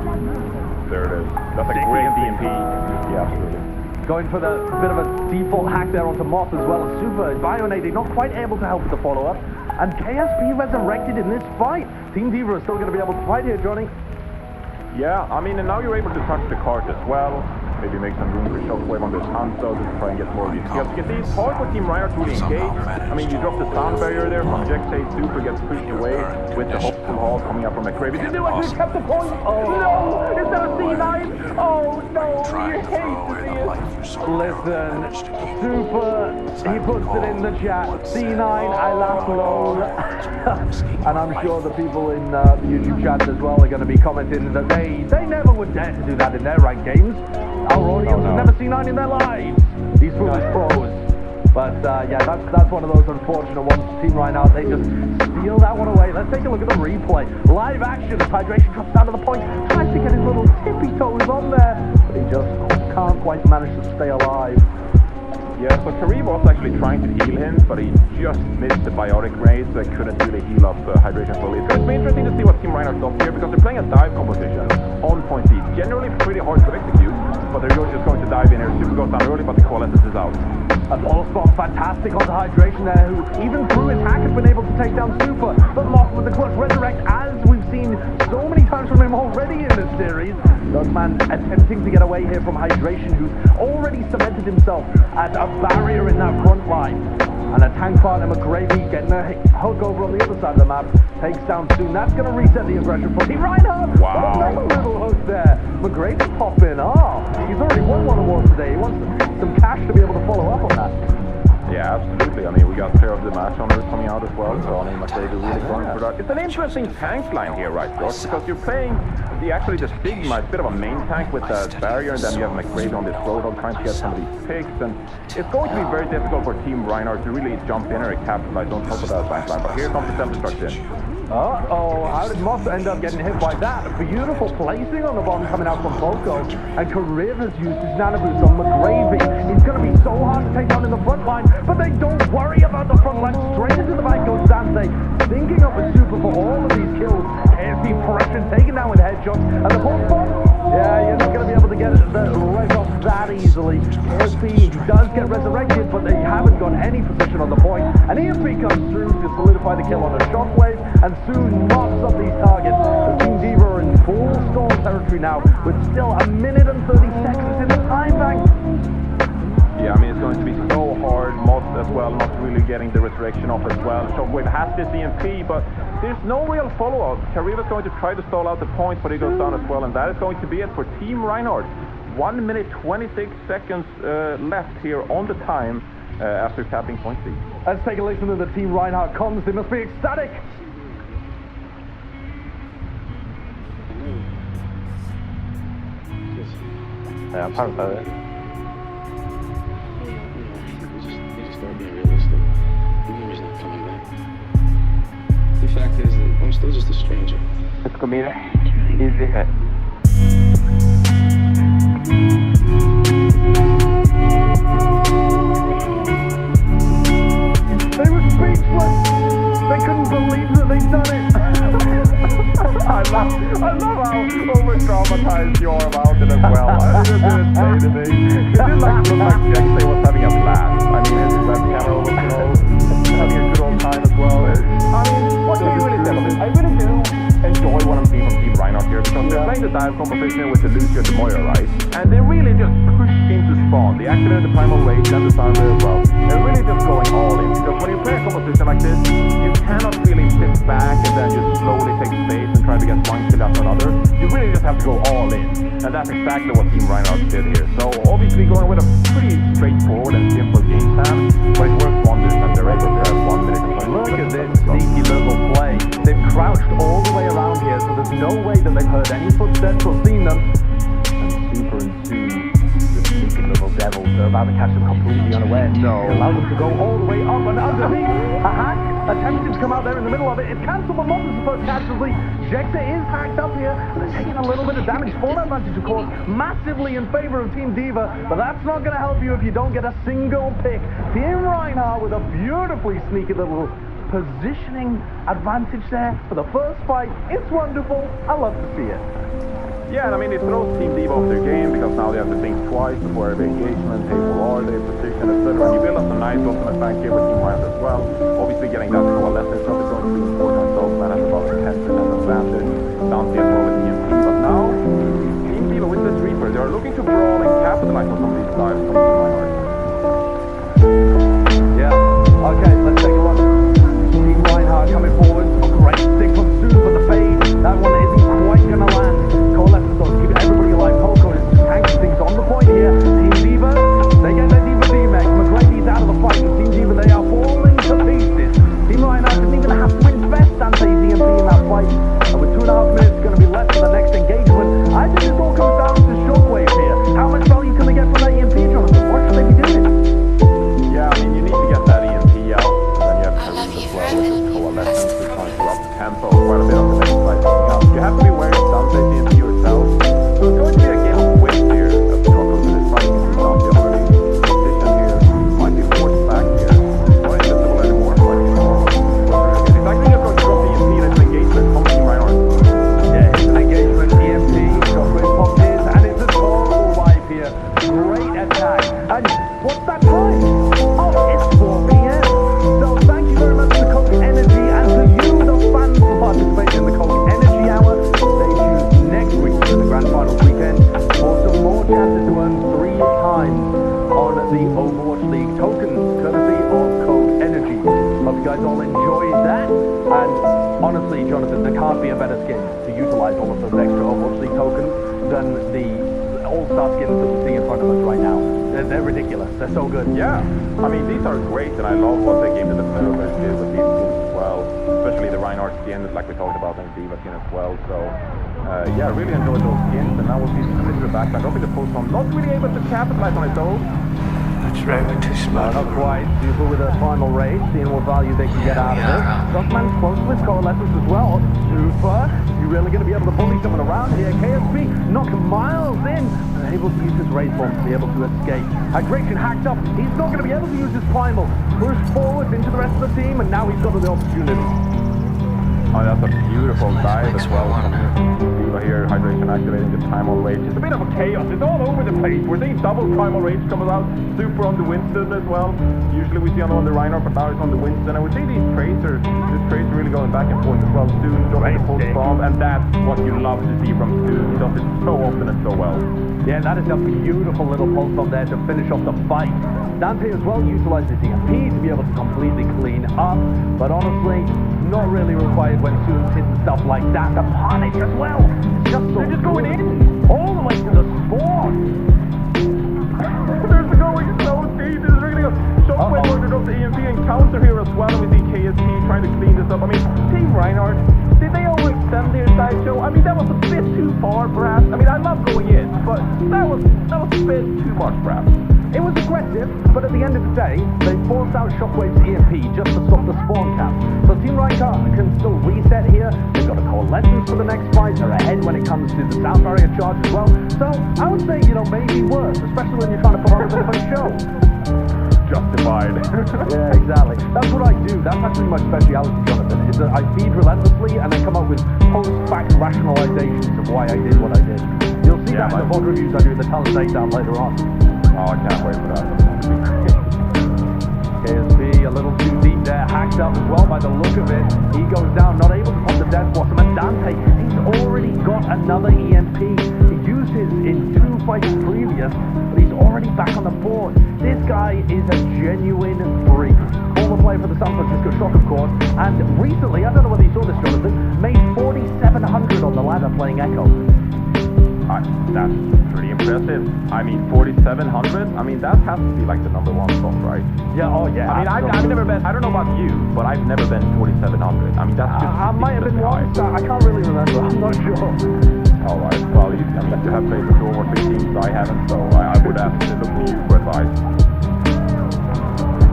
There it is. That's a great EMP. Yeah, absolutely. Going for the bit of a default hack there onto Moth as well as Super. Bionated, not quite able to help with the follow-up. And KSP resurrected in this fight. Team Diva is still going to be able to fight here, Johnny. Yeah, I mean, and now you're able to touch the cart as well. Maybe make some room for Shockwave on this Hanzo to try and get more of these kills. You can see it's hard for Team Reinhardt to really engage. I mean, you drop the sound barrier there from Gigachad. Super gets pushed away with the hostile haul coming up from McCravey. Did they actually kept the point? Oh no! Is that a C9? Oh no! You hate to see it. Listen, Super, he puts it in the chat. C9, I laugh lol. And I'm sure the people in the YouTube chat as well are going to be commenting that they never would dare to do that in their ranked games. Our audience has never seen 9 in their lives. These fools pros. But yeah, that's one of those unfortunate ones. Team Reinhardt, they just steal that one away. Let's take a look at the replay. Live action as hydration drops down to the point. Tries to get his little tippy toes on there, but he just can't quite manage to stay alive. Yeah, so Kareem was actually trying to heal him, but he just missed the biotic raid, so he couldn't really heal up hydration fully. So it's been interesting to see what Team Reinhardt does here, because they're playing a dive composition on point C. Generally pretty hard to execute, but they're just going to dive in here. Super goes down early, but the coalescence is out. A ball spot fantastic on the hydration there, who even through his hack has been able to take down Super. But Moth with the clutch resurrect, as we've seen so many times from him already in this series. Dogman attempting to get away here from hydration, who's already cemented himself as a barrier in that front line. And a tank partner, McGravy, getting a hook over on the other side of the map. Takes down soon. That's going to reset the aggression for Team Reinhardt. Wow. Another little hook there. McGravy popping off. He's already won one award today. He wants some cash to be able to follow up on that. Yeah, absolutely. I mean, we got pair of the match owners coming out as well, so I mean, McGravy really going for that. It's an interesting tank line here, right, Josh? Because you're playing actually the Sigma, it's a bit of a main tank with the barrier, and then you have McGravy on this Roadhog trying to get some of these picks, and it's going to be very difficult for Team Reinhardt to really jump in or capitalize on top of that tank line. But here comes the self-destruction. Uh-oh, how did Moss end up getting hit by that? A beautiful placing on the bomb coming out from Boko. And Karev has used his nano boost on McGravy. It's going to be so hard to take down in the front line, but they don't worry about the front line. Straight into the back goes Dante, thinking up a Super for all of these kills. KSP pressure taken down with headshots. And the whole spot, yeah, you're not going to be able to get the res off that easily. KSP does get resurrected, but they haven't got any position on the point. And EMP comes through to solidify the kill on a Shockwave, and soon mops up these targets. The Team Diva are in full storm territory now, with still 1 minute and 30 seconds in the time bank. Yeah, I mean, it's going to be so hard. Moss as well, not really getting the resurrection off as well. Shockwave has this EMP, but there's no real follow-up. Kariva's going to try to stall out the point, but he goes down as well, and that is going to be it for Team Reinhardt. 1 minute 26 seconds left here on the time after tapping point C. Let's take a listen to the Team Reinhardt comms. They must be ecstatic. Yeah, I'm fine with that. You just gotta be realistic. You know he's not coming back. The fact is that I'm still just a stranger. Let's go meet her. Easy hit. love how over-traumatized you are about it as well. I didn't say anything. It did look like Jexley was having a blast. I mean, his webcam was, having a good old time as well. I mean, what can you really say about this? I really do enjoy what I'm seeing from Team Reinhardt here because they're playing the dive composition with the Lucio and the Moira, right? And they really just push into spawn. They activate the primal rage and the sounder as well. They're really just going all in because when you play a composition like this, you cannot really sit back and then just slowly take space and try to get one kill after another. You really just have to go all in. And that's exactly what Team Reinhardt did here. So obviously going with a pretty straightforward and simple game plan, but it works wonders and they're able to have 1 minute and 20 Look at this sneaky little play. They've crouched all the way around here, so there's no way that they've heard any footsteps or seen them. And Super and Sue, the sneaky little devils, they're about to catch them completely unaware. No. They allow them to go all the way up and underneath. A hack attempted to come out there in the middle of it. It cancelled the losses the first casualty. Jexa is hacked up here, and they're taking a little bit of damage. Spawn advantage, of course, massively in favor of Team D.Va, but that's not going to help you if you don't get a single pick. Team Reinhardt with a beautifully sneaky little positioning advantage there for the first fight. It's wonderful. I love to see it. Yeah, and I mean, it throws Team D.Va off their game because now they have to think twice before every engagement, hey, who are they, position, etc. And you build up a nice ultimate bank here with Team Reinhardt as well. Obviously, getting that coalescence stuff is going to be important. So that has about a 10% advantage. Dante as well with EMP. But now, Team D.Va with this Reaper, they are looking to brawl and capitalize on some of these dives from Team Reinhardt. Yeah, okay, let's take a look. Team Reinhardt coming forward. A great stick from Sue for the fade. That one isn't quite going to land. Coalescence goes, keep everybody alive. Poco is tanking things on the point here. Team D.Va, they get their D.Va D-Max. McGrady's out of the fight. And Team D.Va, they are falling to pieces. Team Reinhardt didn't even have to invest Dante's EMP in that fight. And with 2.5 minutes going to be left for the next engagement, I think this all comes down to Shockwave here. How much value can they get from that EMP, Jonathan? What should they be doing? Yeah, I mean, you need to get that EMP out, and then you have to as well with this coalescence to try to up the tempo quite a bit on the next side. You have to be wary of Dante's EMP yourself. So it's going to be a game of wins here as the Coco to this fight. Dante already position here. Might be forced back here. Not invisible anymore. It's actually just going to drop the EMP and it's an engagement from Team Reinhardt. Yeah, it's an engagement. EMP, Shockwave popped in, and it's a total wipe here. Great attack. And what's that time? Oh, it's 4 p.m. So thank you very much to Coke Energy and to you, the fans, for participating in the Coke Energy Hour. Stay tuned next week for the Grand Finals weekend for some more chances to earn 3 times on the Overwatch League tokens, courtesy of Coke Energy. Hope you guys all enjoyed that. And honestly, Jonathan, there can't be a better skin to utilize all of those extra Overwatch League tokens than the all-star skins that we see in front of us right now. They're ridiculous. They're so good. Yeah. I mean, these are great, and I love what they gave to the developers did with these skins as well. Especially the Reinhardt skin, like we talked about, and the D.Va skin as well. So, yeah, really enjoyed those skins, and now we'll see some into the backpack. Hoping the post not really able to capitalize on it though. It's rather too smart. Not quite. Super with a final raid, seeing what value they can get out of it. Dustman's close with coalescence as well. Super. You're really going to be able to bully someone around here. KSP knocked miles in and able to use his raid bomb to be able to escape. Hydration hacked up. He's not going to be able to use his primal. Push forward into the rest of the team, and now he's got the opportunity. Oh, that's a beautiful dive as well. D.Va here, hydration activating the primal rage. It's a bit of a chaos. It's all over the place. We're seeing double primal rage coming out. Super on the Winston as well. Usually we see on the Reinhardt, but now it's on the Winston. And we see these tracers. This tracer really going back and forth as well. Stu dropping the pulse bomb, and that's what you love to see from Stu. He does it so often and so well. Yeah, that is a beautiful little pulse bomb there to finish off the fight. Dante as well utilizes the EMP to be able to completely clean up, but honestly, not really required when Sue's hitting stuff like that. The punish as well. It's just so they're just going in all the way to the spawn. There's the going so deep. This is really good. Shockwave ordered up the EMP and counter here as well. We see KSP trying to clean this up. I mean, Team Reinhardt, did they overextend their Sideshow? I mean, that was a bit too far, perhaps. I mean, I love going in, but that was a bit too much, perhaps. It was aggressive, but at the end of the day, they forced out Shockwave's EMP just to stop the spawn cap. So Team Reinhardt can still reset here. They've got a coalescence for the next fight. They're ahead when it comes to the sound barrier charge as well. So I would say, maybe worse, especially when you're trying to put on a bit of a show. Justified. Yeah, exactly. That's what I do. That's actually my speciality, Jonathan. is that I feed relentlessly and then come up with post-fact rationalizations of why I did what I did. You'll see that in the VOD reviews I do in the talent takedown later on. Oh, I can't wait for that. KSP a little too deep there, hacked up as well by the look of it. He goes down, not able to pop the death bottom, and Dante, he's already got another EMP. He used his in 2 fights previous, but he's already back on the board. This guy is a genuine freak. Former player for the San Francisco Shock, of course, and recently, I don't know whether you saw this, Jonathan, made 4,700 on the ladder playing Echo. That's pretty impressive. I mean, 4,700. I mean, that has to be like the #1 spot, right? Yeah. Oh, yeah. I mean, I've never been. I don't know about you, but I've never been 4,700. I mean, that's just. I might have been once. I can't really remember. I'm not sure. Oh, well, you have played with Overwatch 3 teams, I haven't, so I would have to look to you for advice.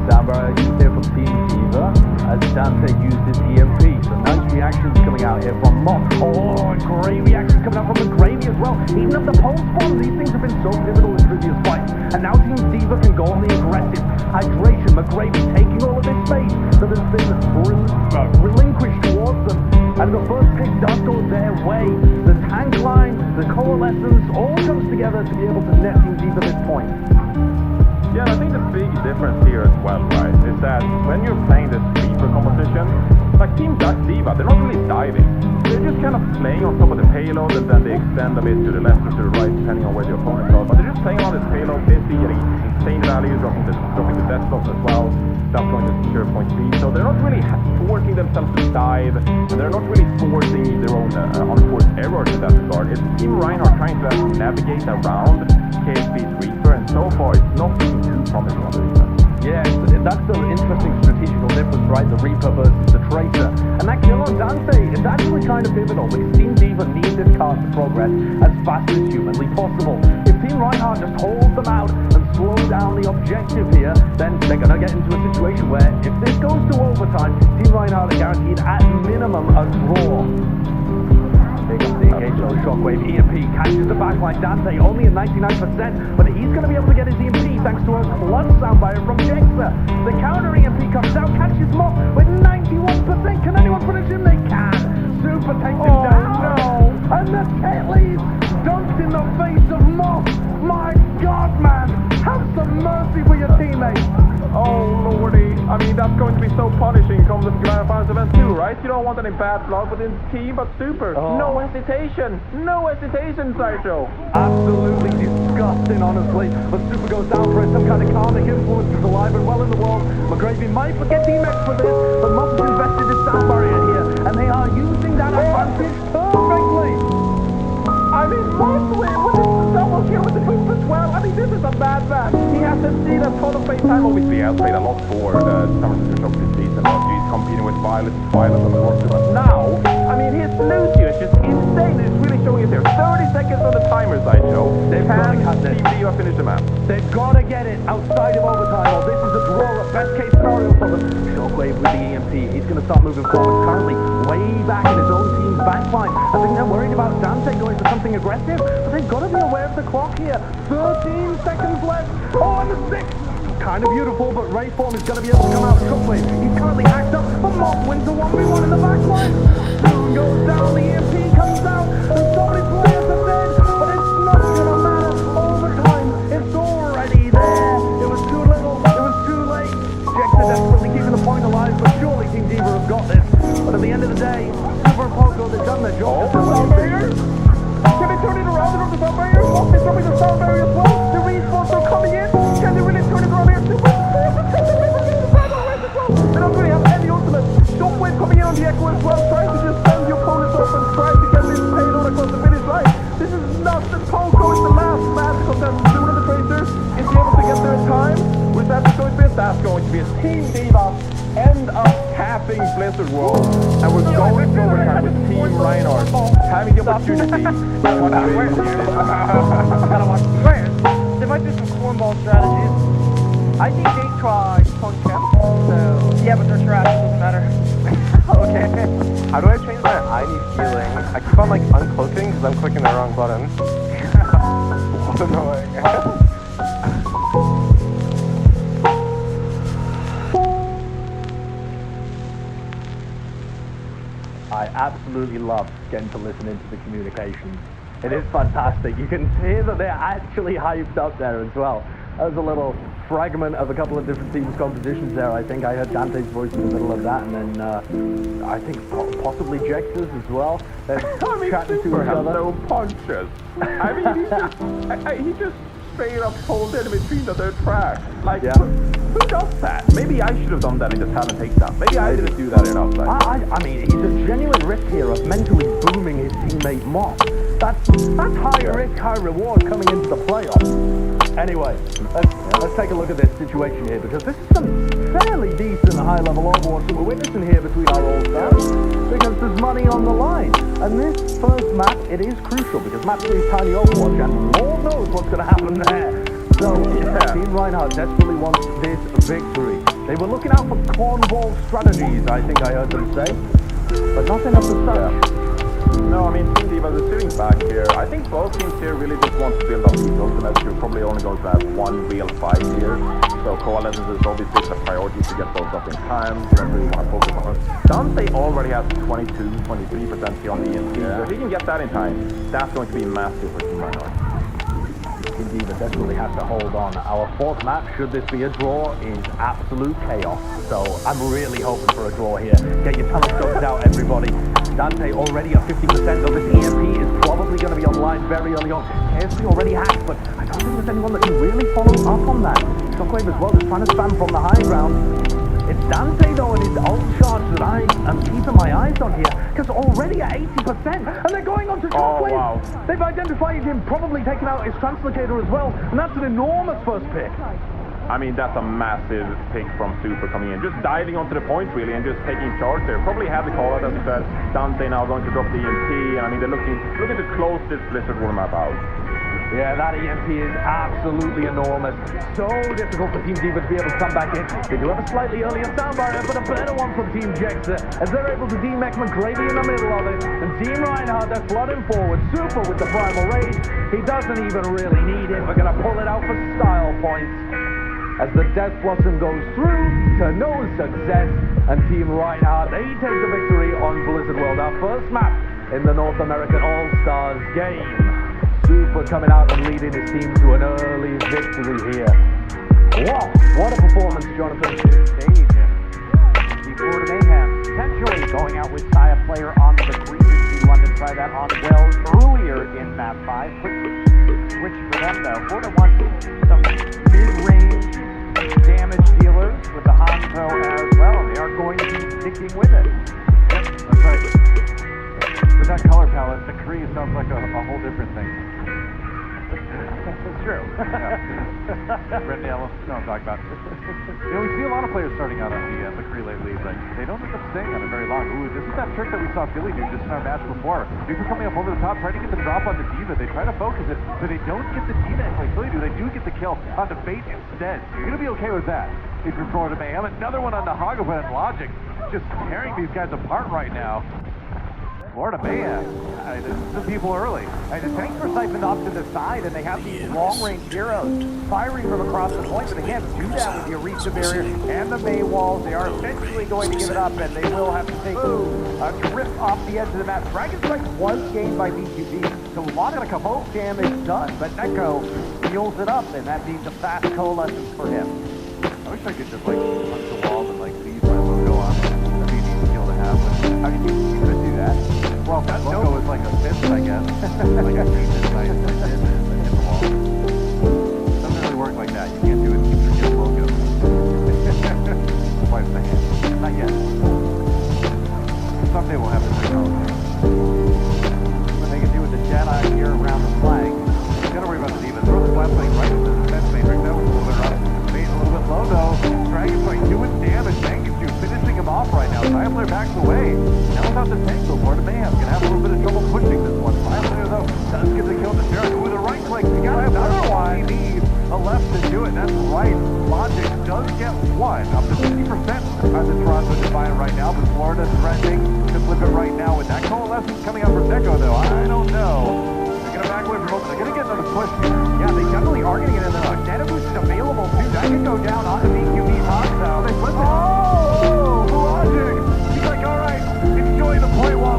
Samba used here from Team Diva as Dante used his EMP. So nice reactions coming out here from Mock. Oh, and great reactions coming out from McGravy as well. Even up the pulse bomb, these things have been so pivotal in previous fights. And now Team Diva can go on the aggressive. Hydration, McGravy taking all of this space that has been relinquished towards them. And the first pick does go their way. The tank line, the coalescence, all comes together to be able to net Team Diva this point. Yeah, and I think the big difference here as well, right, is that when you're playing this Reaper competition, like Team Diva, they're not really diving. They're just kind of playing on top of the payload, and then they extend a bit to the left or to the right, depending on where the opponents are. But they're just playing on this payload, basically getting insane values, dropping the death slots as well. That's going to secure point B. So they're not really forcing themselves to dive, and they're not really forcing their own unforced errors in that regard. It's Team Reinhardt trying to navigate around KSP's Reaper, and so far it's not looking too promising on the defense. Yeah, that's the interesting strategical difference, right? The Reaper versus the Tracer. And that kill on Dante is actually kind of pivotal because Team Diva needs this card to progress as fast as humanly possible. If Team Reinhardt just holds them out and slow down the objective here, then they're going to get into a situation where if this goes to overtime, Team Reinhardt are guaranteed at minimum a draw. Here comes the engage low shockwave. EMP catches the back like Dante, only at 99%, but he's going to be able to get his EMP thanks to a clutch soundbite from Jexter. The counter EMP comes out, catches him off with 91%. Can anyone punish him? They can. Super takes him down. No. And the Tetley's dunked in the face of Moss. My God, man. Have some mercy for your teammates. Oh, lordy. I mean, that's going to be so punishing come the Gladiators event too, right? You don't want any bad blood within the team, but super. No hesitation. No hesitation, Sideshow. Absolutely disgusting, honestly. But Super goes down for it. Some kind of karmic influence is alive and well in the world. McGravy might forget D-Mex for this, but Moss has invested his sound barrier here, and they are using that advantage perfectly. I mean, Moss with his double kill with the boost as well. I mean, this is a bad match. He hasn't seen a ton of face time. Obviously, he has played a lot for the San Francisco Shock this season. He's competing with Violet on the roster. But now, I mean, his Lucio is just insane. It's really showing it here. 30 seconds on the timer, Sideshow. They've got to cut this. Team Diva finish the match. They've got to get it outside of overtime, or this is a draw at best case scenario for them. Shockwave with the EMP. He's going to start moving forward. Currently, way back in his own team's backline. I think they're worried about Dante going for something aggressive, but they've got to be aware of the clock here. 13 seconds left. Oh, and the 6. Kind of beautiful, but Rayform is going to be able to come out. Shockwave, he's currently hacked up, but Moss wins the 1v1 in the backline. Soon goes down, the EMP comes out, and so many players are dead, but it's not going to matter. Overtime, it's already there. It was too little, it was too late. Jexter desperately keeping the point alive, but surely Team Diva have got this. But at the end of the day, Super and Pogo, they've done their job. Sound barrier? Can they turn it around and the sound barrier? Moss is dropping the sound barrier as well. The respawns are coming in. Can they really turn it around here? Super they don't really have any ultimate. Shockwave coming in on the Echo as well, trying to just send the opponents off and trying to get this payload across the finish line. This is not the Pogo is the last match contest. Soon the Tracer is he able to get there in time? With that going to be that's going to be a Team Diva end up capping Blizzard World. And we're going to overtime with Team Reinhardt having the opportunity to They might do some cornball strategies. I think they tried punch him, so yeah, but they're trash, it doesn't matter. Okay. How do I change my I need healing? I keep on like uncloaking because I'm clicking the wrong button. That's annoying. I absolutely love getting to listen into the communications. It is fantastic. You can hear that they're actually hyped up there as well. That was a little fragment of a couple of different teams' compositions there. I think I heard Dante's voice in the middle of that, and then I think possibly Jex's as well. They're chatting to each other. No punches. I mean, he just straight up pulled in between the track. Like, who does that? Maybe I should have done that in the talent takedown. Maybe I didn't do that enough. Like. I mean, he's a genuine risk here of mentally booming his teammate Moss. That's high risk, high reward coming into the playoffs. Anyway, let's take a look at this situation here, because this is some fairly decent high-level Overwatch that we're witnessing here between our all-stars, because there's money on the line. And this first map, it is crucial, because map 3 is tiny Overwatch, and Lord knows what's going to happen there. So, Team Reinhardt desperately wants this victory. They were looking out for cornball strategies, I think I heard them say, but nothing of the such. No, I mean, Team Divas is sitting back here. I think both teams here really just want to build up these ultimates. You're probably only going to have one real fight here. So Coalescence is obviously the priority to get those up in time. You don't really want to focus on it. Dante already has 23% here on the EMP. So if he can get that in time, that's going to be massive for Team Reinhardt. Team Diva desperately has to hold on. Our fourth map, should this be a draw, is absolute chaos. So I'm really hoping for a draw here. Get your telescopes out, everybody. Dante already at 50%, though this EMP is probably going to be online very early on. KSP already has, but I don't think there's anyone that can really follow up on that. Shockwave as well is trying to spam from the high ground. It's Dante though and his ult charge that I am keeping my eyes on here, because already at 80%, and they're going on to Shockwave. Oh, wow. They've identified him, probably taken out his translocator as well, and that's an enormous first pick. I mean, that's a massive pick from Super coming in. Just diving onto the point, really, and just taking charge there. Probably had the call out, as you said. Dante now going to drop the EMP, and I mean, they're looking to close this Blizzard War map out. Yeah, that EMP is absolutely enormous. So difficult for Team Diva to be able to come back in. They do have a slightly earlier sound barrier, but a better one from Team Jexa, as they're able to demech McGrady in the middle of it. And Team Reinhardt, they're flooding forward. Super with the Primal Rage. He doesn't even really need it. We're going to pull it out for style points. As the Death Blossom goes through to no success, and Team Reinhardt, they take the victory on Blizzard World, our first map in the North American All-Stars game. Super coming out and leading his team to an early victory here. Wow, what a performance, Jonathan. Stage. Before the mayhem, potentially going out with Saya player on the Queen. See London try that on well earlier in map 5. Quick switch for them though. 4-1, some mid-range damage dealers with the Hanzo as well. They are going to be sticking with it. Yep, that's right. With that color palette, the Kree sounds like a whole different thing. It's true. Red and yellow, you know what I'm talking about. You know, we see a lot of players starting out on the Kree lately, but they don't end up staying on it very long. Ooh, this is that trick that we saw Philly do just in our match before. People coming up over the top, trying to get the drop on the Diva. They try to focus it, but they don't get the D-Mac like Philly do. They do get the kill on the bait instead. You're going to be okay with that if you're Florida Mayhem. Another one on the Hagawa and Logic, just tearing these guys apart right now. Florida Mayhem, some people early. And the tanks were siphoned off to the side, and they have these long-range heroes firing from across the point, but they can't do that with the Arisa barrier and the May walls. They are eventually going to give it up, and they will have to take a trip off the edge of the map. Dragon Strike was gained by BQB, so a lot of Kavoke damage done, but Neko heals it up, and that means a fast coalescence for him. I wish I could just like punch the walls and like leave my logo on. That'd be an easy skill to have. But how do you could do that? Well, that logo is like a fist, I guess. Like a fist, I did hit the wall. Doesn't really work like that. You can't do it with your logo. Wipe the hand. Not yet. Someday we'll have the technology. What they can do with the Jedi here around the flag. You gotta worry about the demon. Throw the flashlight right into the defense matrix. That was a little bit rough. Made a little bit low though. Dragonflight doing damage. Thank you, finishing him off right now. Sideshow backs away. Now without the tank, though, Florida Mayhem gonna have a little bit of trouble pushing this one. Sideshow though does get the kill to Sheriff with a right click. He got another one. He needs a left to do it. That's right. Logic does get one, up to 50% on the Toronto Divine right now, but Florida threatening to flip it right now. With that coalescence coming out from Neko though, I don't know. They're gonna back away from both. They're gonna get another push. Yeah, they definitely are gonna get in there. Nano Boost is available too. That can go down on the BQB Hanzo. They flip it. Oh, Logic! He's like, all right, enjoy the point while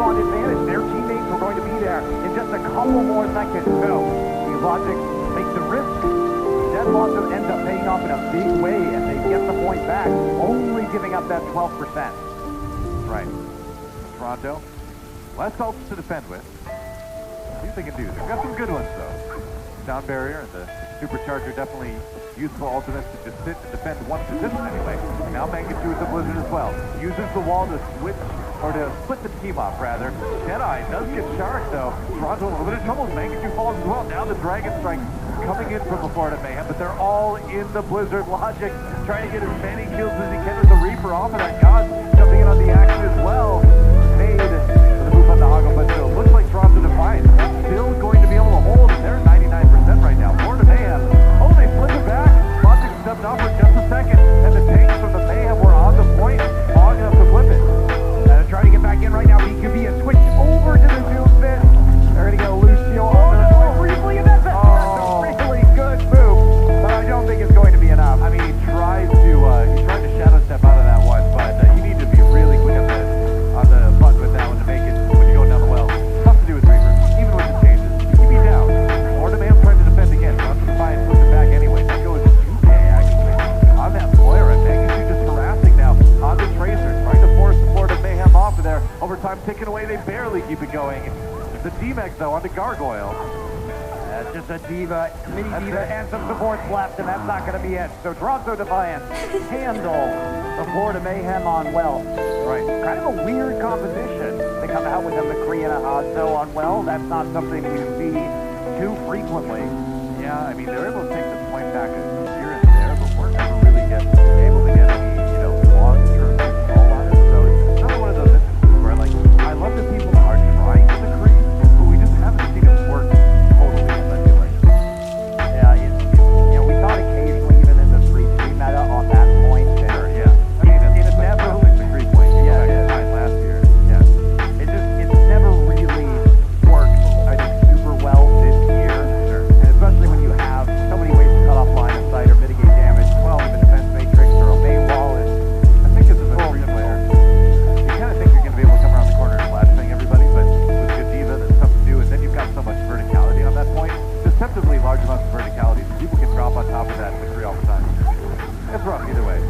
on advantage. Their teammates were going to be there in just a couple more seconds. So, the Logic make the risk. Dead Blossom ends up paying off in a big way, and they get the point back, only giving up that 12%. Right. Toronto, less ults to defend with. See what they can do. They've got some good ones, though. Sound barrier and the supercharger definitely useful ultimates to just sit and defend one position anyway. And now Ameng gets with the Blizzard as well. Uses the wall to switch, or to split the team off, rather. Jedi does get shark, though. Toronto a little bit of trouble. Ameng falls as well. Now the Dragon Strike coming in from the Florida Mayhem, but they're all in the Blizzard. Logic trying to get as many kills as he can with the Reaper off of that. God jumping in on the action as well. Made with the move on the Hoggle, but still looks like Toronto Defiant still going to be able to hold. They're 99% right now. Florida Mayhem. Oh, they flip it back. Logic stepped off for just a second, and the tanks from the Mayhem were on the point, long enough to flip it. Trying to get back in right now. BQB has switched over to the Doom Fist. They're going to get Lucio on the point briefly, and that's a really good move. But I don't think it's going to be enough. I mean, he tried to shadow step out of that one, but you need to be really quick on the button with that one to make it when you're going down the well. Tough to do with Reaper, even with the changes. BQB down. Florida Mayhem trying to defend again. Runs the fine, puts it back anyway. That goes to 2K actually on that flare. And Megan just harassing now on the Tracer, trying to force the Florida Mayhem off of there. Overtime ticking away, they barely keep it going. The D-Mex though on the Gargoyle. That's just a diva, mini diva, and some supports left, and that's not going to be it. So Toronto Defiant handle the Florida Mayhem on well. Right. Kind of a weird composition. They come out with a McCree and a Hazo on well. That's not something you see too frequently. Yeah, I mean, they're able to take the point back here and there, but we're never really able to get any, long-term control on it. So it's another one of those instances where, I love that people are trying to McCree, but we just haven't seen it work totally in regulation. Yeah, we saw it occasionally even in the 3-3 meta on that point. Sure, yeah. I mean, it's never McCree point. Last year. Yeah. It's never really worked, I think, super well this year. Sure. And especially when you have so many ways to cut off line of sight or mitigate damage. Well, the defense matrix or a May wall. And I think as a McCree player, you kind of think you're going to be able to come around the corner and flash bang everybody, but with good diva, that's tough to do. And then you've got so much verticality on that point. Deceptively large amounts of verticality, so people can drop on top of that McCree all the time. It's rough either way.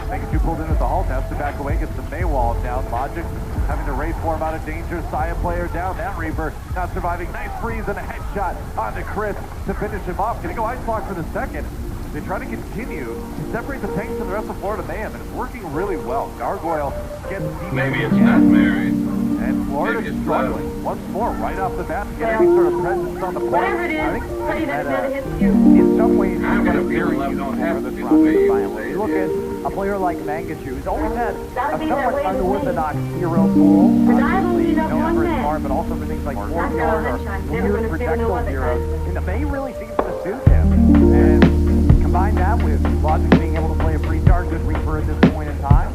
Pikachu pulled in with the halt, has to back away, gets the May wall down. Logic having to race for him out of danger. Saya player down. That Reaper not surviving. Nice freeze and a headshot onto Chris to finish him off. Gonna go ice block for the second. They try to continue to separate the tanks from the rest of Florida Mayhem, and it's working really well. Gargoyle gets Maybe it's not married. and Florida's struggling once more right off the bat to get any sort of presence on the point. Whatever it is, I think honey, that never hits you. In some ways, I'm it's gonna feel very left useful on for half the the Toronto way you Defiant. say You look it. at a player like Mangachu, who's always had a That'll be that somewhat way with me. unorthodox hero pool. But I Obviously, believe that known one for his man. farm, but also for things like That's Courtyard how or much I'm never weird gonna feel no projectile other heroes. time. And the May really seems to suit him. And combine that with Logic being able to play a pre-charge with Reaper at this point in time,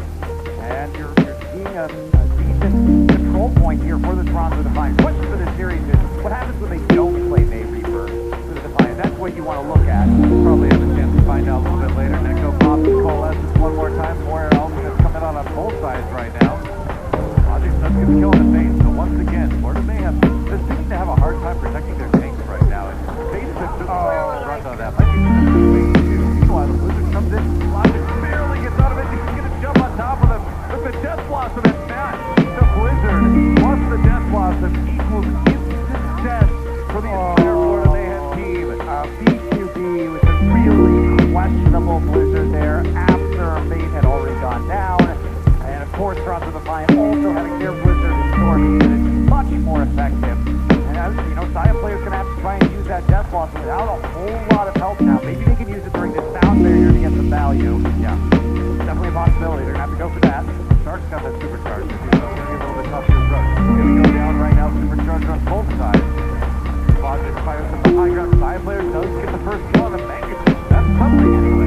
and you're seeing a decent control point here for the Toronto Defiant. The question for this series is, what happens when they don't play May Reaper for the Defiant? That's what you want to look at. Probably have a chance to find out a little bit later. Neko pops and coalesces one more time. More ultimates coming out on both sides right now. Logic does get the kill in the face, so once again, Florida Mayhem just seems to have a hard time protecting their tanks right now. And face it, just front on that. Might be way too. Meanwhile, the Blizzard comes in. Logic barely gets out of it. He's going to jump on top of them with the Death Blossom and Matt. The Blizzard plus the Death Blossom equals instant death for the entire Florida Mayhem team. BQB with a really questionable Blizzard there after Mate had already gone down. And of course, Toronto Defiant also having their Blizzard Storm that is much more effective. And as you know, Saya players going to have to try and use that Death Blossom without a whole lot of help now. Maybe they can use it during this sound barrier to get some value. Yeah, definitely a possibility. They're going to have to go for that. Shark's got that supercharge. It's going to be a little bit tough to approach. It's going to go down right now. Supercharger on both sides. Logic fires from the high ground. Saya player does get the first kill on the Mangachu. That's something anyway.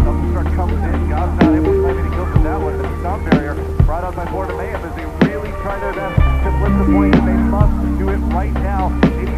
Self-destruct comes in. God's not able to claim any kills from that one. The sound barrier brought out by Florida Mayhem as they really try their best to flip the point, and they must do it right now.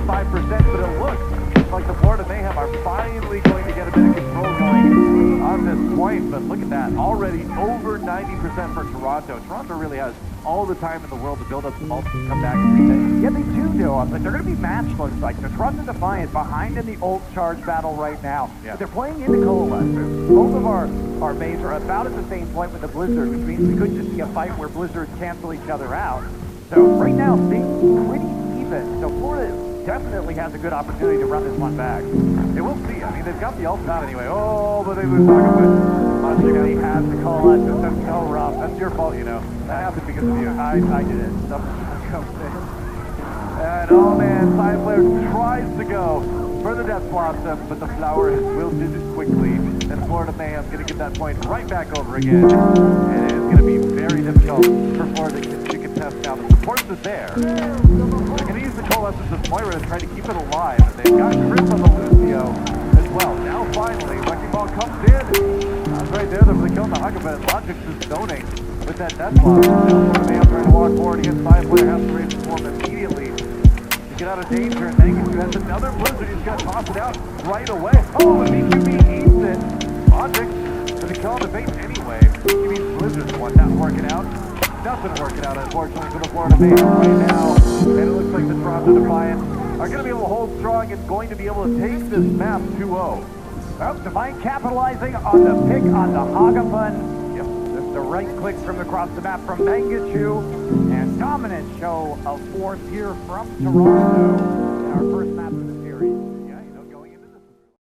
85%, but it looks like the Florida Mayhem are finally going to get a bit of control going on this point. But but look at that. Already over 90% for Toronto. Toronto really has all the time in the world to build up some ults and come back and retake. Yeah, they do, Dylan. Like, they're going to be matched, looks like. The Trust and Defiant behind in the ult charge battle right now. Yeah. But they're playing into Coalescence. Both of our mates are about at the same point with the Blizzard, which means we could just see a fight where Blizzards cancel each other out. So right now, things pretty even. So Florida definitely has a good opportunity to run this one back. Yeah, we'll see. I mean, they've got the ult out anyway. Oh, but they lose Hogaput. He has to call us. That's so rough. That's your fault, you know. That happened because of you. I did it. And oh man, Side Player tries to go for the Death Blossom, but the flower has wilted quickly. And Florida Mayhem's going to get that point right back over again. And it is going to be very difficult for Florida to contest now. The support is there. They're going to use the Coalescence of Moira to try to keep it alive. And they've got Chris on the Lucio as well. Now finally, Wrecking Ball comes in. That's right there. They're really killing the Hugabit. Logix is zoning with that Death Blossom. Now Florida Mayhem trying to walk forward against Side Player. Has to raise the form immediately to get out of danger. And then he has another Blizzard. He's got to toss it out right away. Oh, and BQB eats it. Logix for the kill on the base anyway. BQB's Blizzard's one not working out. Nothing working out, unfortunately, for the Florida Mayhem right now. And it looks like the Toronto Defiant are going to be able to hold strong and going to be able to take this map 2-0. Well, Defiant capitalizing on the pick on the Hagapun. Yep, just the right click from across the map from Mangachu. And dominant show of force here from Toronto in our first